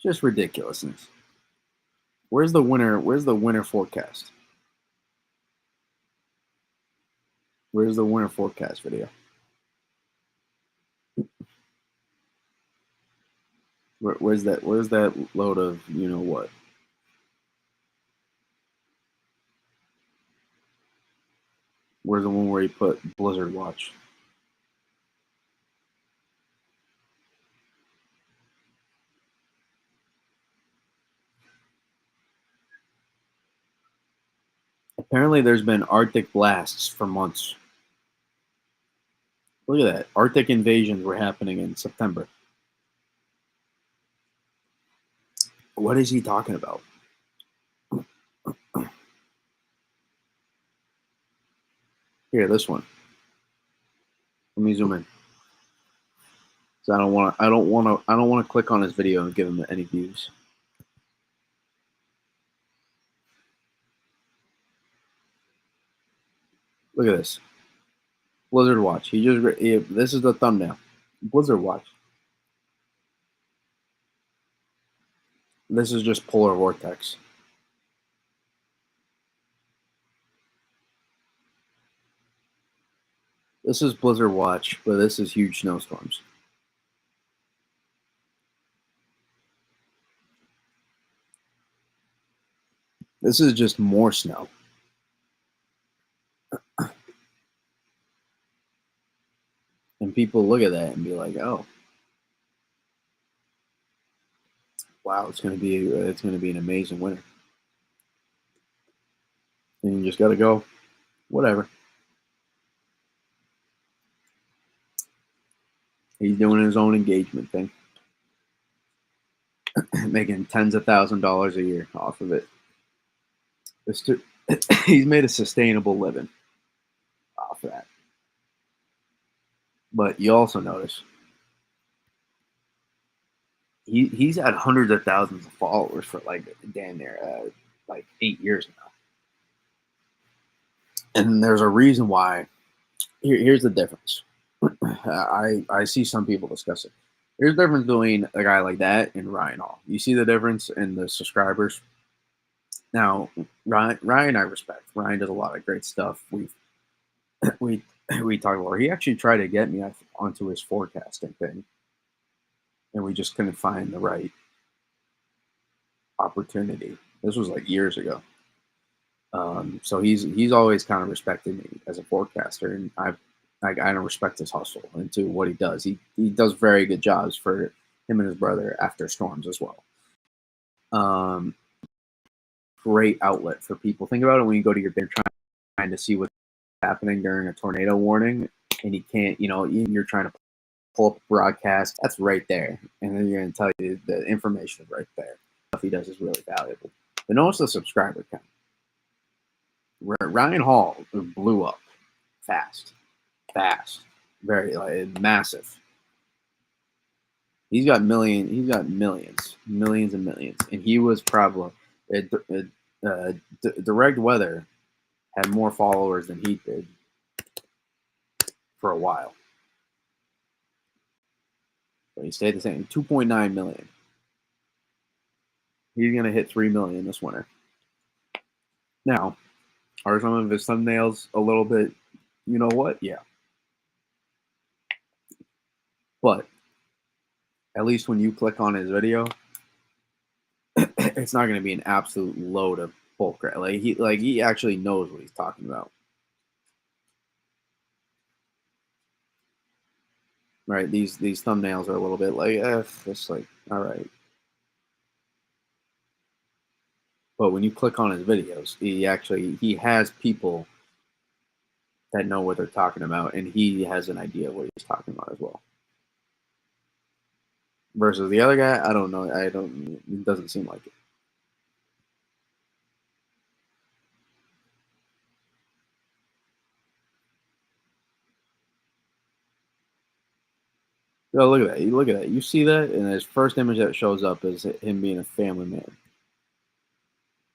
just ridiculousness. Where's the winter? Where's the winter forecast? Where's the winter forecast video? Where's that? Where's that load of you know what? Where's the one where he put Blizzard Watch? Apparently, there's been Arctic blasts for months. Look at that. Arctic invasions were happening in September. What is he talking about? Here, this one. Let me zoom in. So I don't want to. I don't want to. I don't want to click on his video and give him any views. Look at this. Blizzard Watch. This is the thumbnail. Blizzard Watch. This is just polar vortex. This is Blizzard Watch, but this is huge snowstorms. This is just more snow. And people look at that and be like, "Oh, wow, it's gonna be an amazing winter." And you just got to go, whatever. He's doing his own engagement thing, making tens of $1,000s a year off of it. He's made a sustainable living off of that. But you also notice he's had hundreds of thousands of followers for like damn near like 8 years now. And there's a reason why. Here's the difference. I see some people discuss it. Here's the difference between a guy like that and Ryan Hall. You see the difference in the subscribers. Now, Ryan, I respect. Ryan does a lot of great stuff. We we talked about. He actually tried to get me onto his forecasting thing, and we just couldn't find the right opportunity. This was like years ago. So he's always kind of respected me as a forecaster, and I don't respect his hustle into what he does. He does very good jobs for him and his brother after storms as well. Um, Great outlet for people. Think about it when you go to your bed trying to see what's happening during a tornado warning, and you can't, you're trying to pull up a broadcast. That's right there, and then you're going to tell you the information is right there. Stuff he does is really valuable. But notice the subscriber count. Ryan Hall blew up fast, very like massive. He's got millions and millions, and he was probably direct weather had more followers than he did for a while. But he stayed the same. 2.9 million. He's gonna hit 3 million this winter. Now, are some of his thumbnails a little bit, you know what? Yeah. But at least when you click on his video, it's not going to be an absolute load of bullcrap. He actually knows what he's talking about. Right? These thumbnails are a little bit like, just like, all right. But when you click on his videos, he has people that know what they're talking about, and he has an idea of what he's talking about as well. Versus the other guy, I don't know. It doesn't seem like it. Oh, look at that! You look at that. You see that, and his first image that shows up is him being a family man.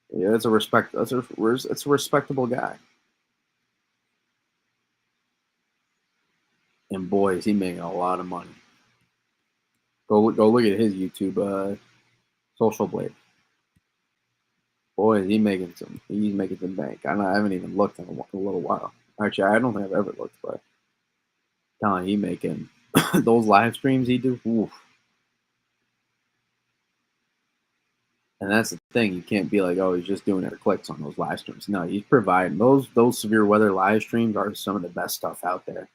Yeah, that's a respect. It's a respectable guy. And boy, is he making a lot of money. Go look at his YouTube, Social Blade. Boy, is he making some. He's making some bank. I haven't even looked in a little while. Actually, I don't think I've ever looked, but telling he making those live streams he do. Oof. And that's the thing. You can't be like, oh, he's just doing it for clicks on those live streams. No, he's providing those severe weather live streams are some of the best stuff out there.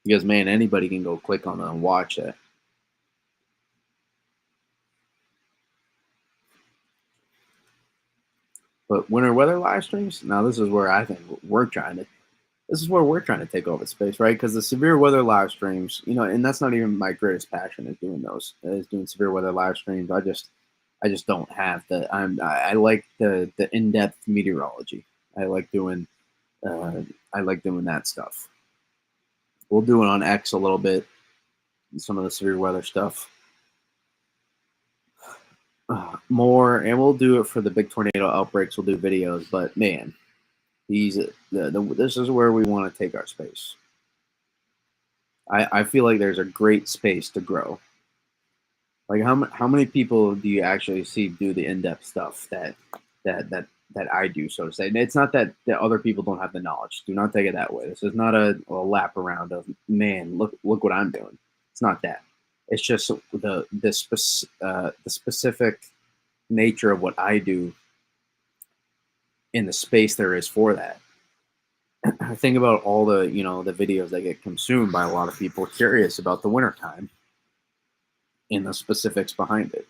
Because man, anybody can go click on them and watch it. But winter weather live streams, now this is where I think this is where we're trying to take over space, right? Because the severe weather live streams, and that's not even my greatest passion is doing those, is doing severe weather live streams. I just don't have I like the in-depth meteorology. I like doing that stuff. We'll do it on X a little bit, some of the severe weather stuff. More, and we'll do it for the big tornado outbreaks. We'll do videos, but man, this is where we want to take our space. I feel like there's a great space to grow. Like how many people do you actually see do the in-depth stuff that I do, so to say? And it's not that other people don't have the knowledge. Do not take it that way. This is not a lap around of man. Look what I'm doing. It's not that. It's just the specific nature of what I do in the space there is for that. Think about all the the videos that get consumed by a lot of people curious about the wintertime and the specifics behind it.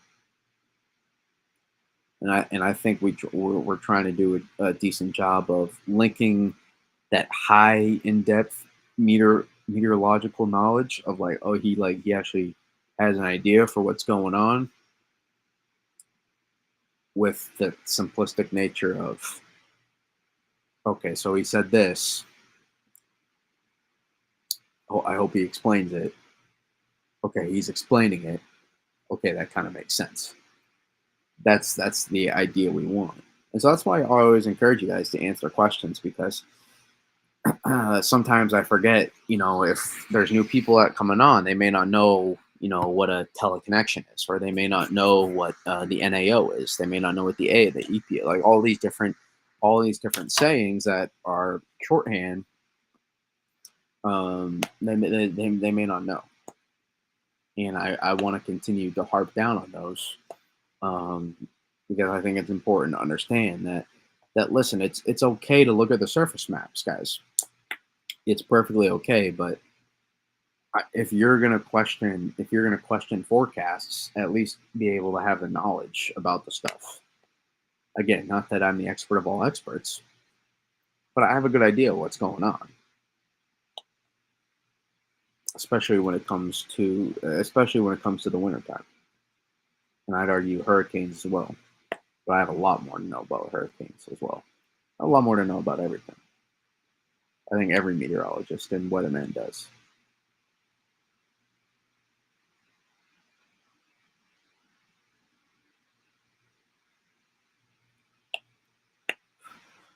And I think we're trying to do a decent job of linking that high in depth meteorological knowledge of like, oh, he actually has an idea for what's going on, with the simplistic nature of, okay, so he said this. Oh, I hope he explains it. Okay, he's explaining it. Okay, that kind of makes sense. That's the idea we want. And so that's why I always encourage you guys to answer questions, because sometimes I forget, if there's new people that coming on, they may not know, what a teleconnection is, or they may not know what the NAO is. They may not know what the A, the EPA, like all these different sayings that are shorthand. They may not know, and I want to continue to harp down on those, um, because I think it's important to understand that listen, it's okay to look at the surface maps, guys. It's perfectly okay, but if you're gonna question forecasts, at least be able to have the knowledge about the stuff. Again, not that I'm the expert of all experts, but I have a good idea of what's going on, especially when it comes to the wintertime. And I'd argue hurricanes as well. But I have a lot more to know about hurricanes as well. A lot more to know about everything. I think every meteorologist and weatherman does.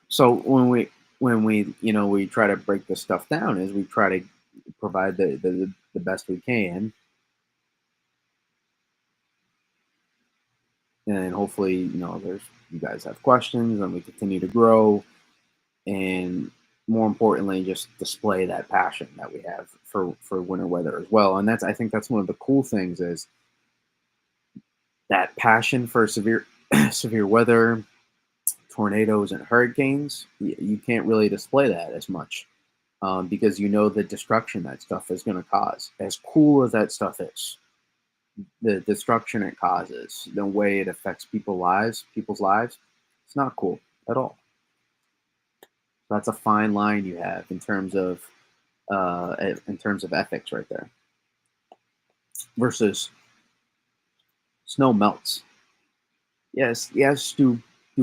So when we try to break this stuff down, is we try to provide the best we can, and hopefully there's you guys have questions and we continue to grow, and more importantly just display that passion that we have for winter weather as well. And I think that's one of the cool things, is that passion for severe severe weather, tornadoes and hurricanes. You can't really display that as much, because the destruction that stuff is going to cause. As cool as that stuff is, the destruction it causes, the way it affects people's lives, it's not cool at all. That's a fine line you have in terms of ethics right there. Versus snow melts. Yes, yes. Do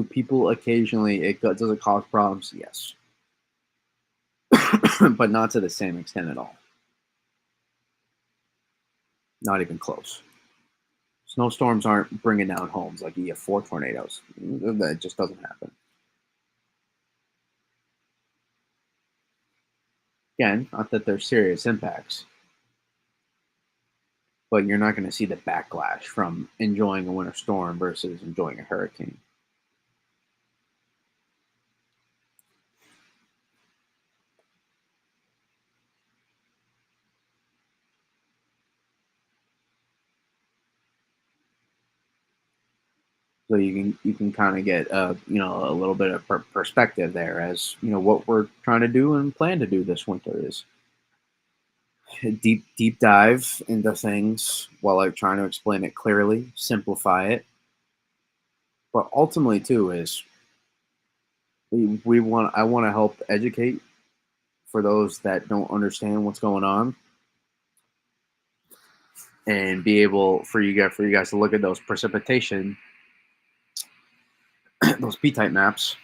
people occasionally, does it cause problems? Yes, but not to the same extent at all. Not even close. Snowstorms aren't bringing down homes like EF4 tornadoes. That just doesn't happen. Again, not that they're serious impacts, but you're not going to see the backlash from enjoying a winter storm versus enjoying a hurricane. So you can kind of get a little bit of perspective there, as what we're trying to do and plan to do this winter is a deep dive into things, while like trying to explain it clearly, simplify it, but ultimately too is I want to help educate for those that don't understand what's going on, and be able for you guys to look at those precipitation those p-type maps,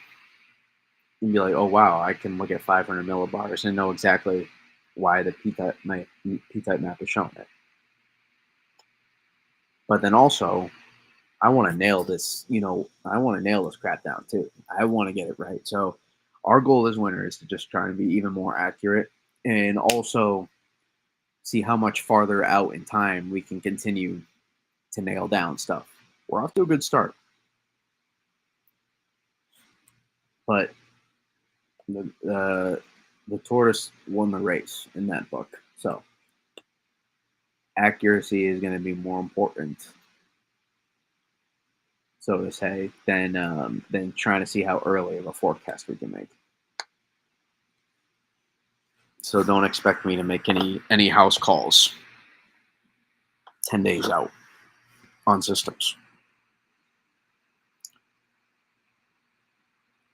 and be like, oh wow, I can look at 500 millibars and know exactly why the p-type map is showing it. But then also, I want to nail this. I want to nail this crap down too. I want to get it right. So our goal this winter is to just try and be even more accurate, and also see how much farther out in time we can continue to nail down stuff. We're off to a good start, but the tortoise won the race in that book. So accuracy is going to be more important, so to say, than than trying to see how early of a forecast we can make. So don't expect me to make any house calls 10 days out on systems.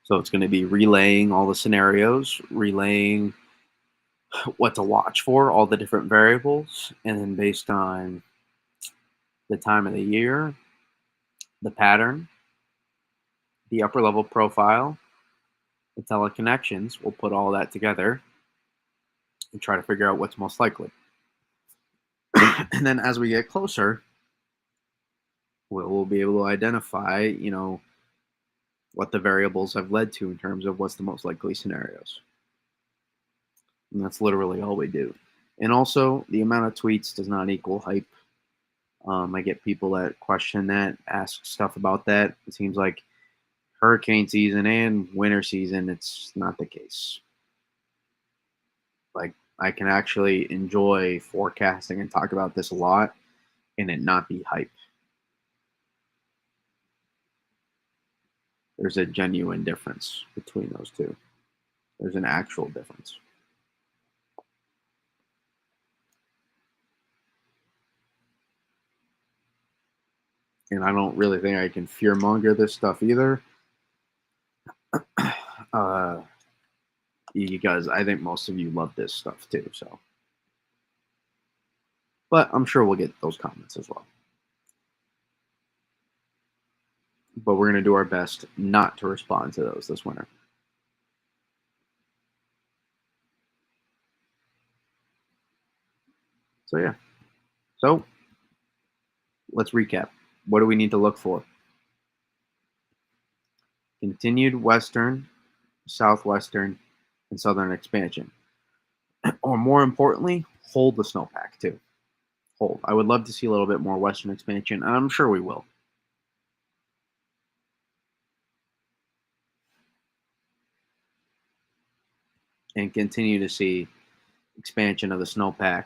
So it's going to be relaying all the scenarios, relaying what to watch for, all the different variables, and then based on the time of the year, the pattern, the upper level profile, the teleconnections, we'll put all that together and try to figure out what's most likely. And then as we get closer, we'll be able to identify, what the variables have led to in terms of what's the most likely scenarios. And that's literally all we do. And also, the amount of tweets does not equal hype. I get people that question that, ask stuff about that. It seems like hurricane season and winter season, it's not the case. Like, I can actually enjoy forecasting and talk about this a lot and it not be hype. There's a genuine difference between those two. There's an actual difference. And I don't really think I can fearmonger this stuff either. Because I think most of you love this stuff too. So, but I'm sure we'll get those comments as well. But we're going to do our best not to respond to those this winter. So, yeah. So, let's recap. What do we need to look for? Continued western, southwestern, and southern expansion. Or more importantly, hold the snowpack too. Hold. I would love to see a little bit more western expansion, and I'm sure we will. And continue to see expansion of the snowpack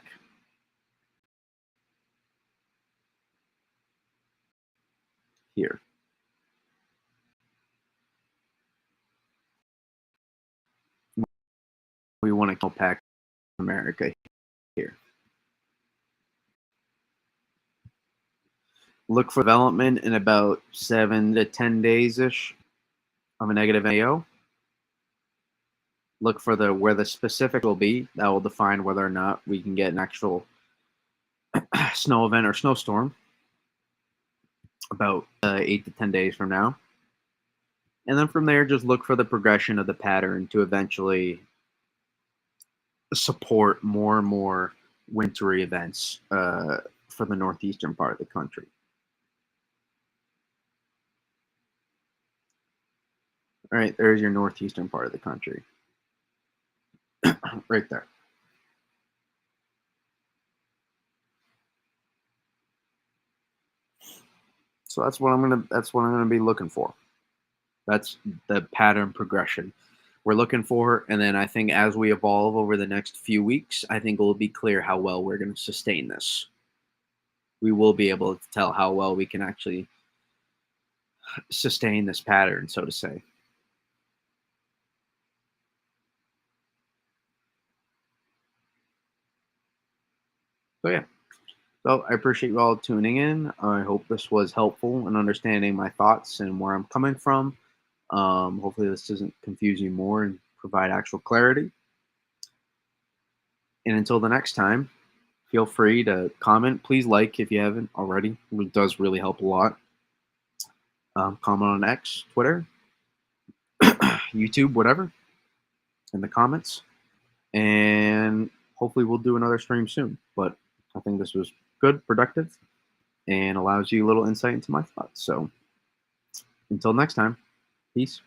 here. We want to snowpack America here. Look for development in about 7 to 10 days ish of a negative AO. Look for where the specific will be. That will define whether or not we can get an actual snow event or snowstorm about 8 to 10 days from now. And then from there, just look for the progression of the pattern to eventually support more and more wintry events for the northeastern part of the country. All right, there's your northeastern part of the country. Right there. So that's what I'm gonna be looking for. That's the pattern progression we're looking for. And then I think as we evolve over the next few weeks, I think it will be clear how well we're going to sustain this. We will be able to tell how well we can actually sustain this pattern, so to say. So yeah. So I appreciate you all tuning in. I hope this was helpful in understanding my thoughts and where I'm coming from. Hopefully this doesn't confuse you more and provide actual clarity. And until the next time, feel free to comment. Please like if you haven't already. It does really help a lot. Comment on X, Twitter, YouTube, whatever, in the comments. And hopefully we'll do another stream soon. But I think this was good, productive, and allows you a little insight into my thoughts. So until next time, peace.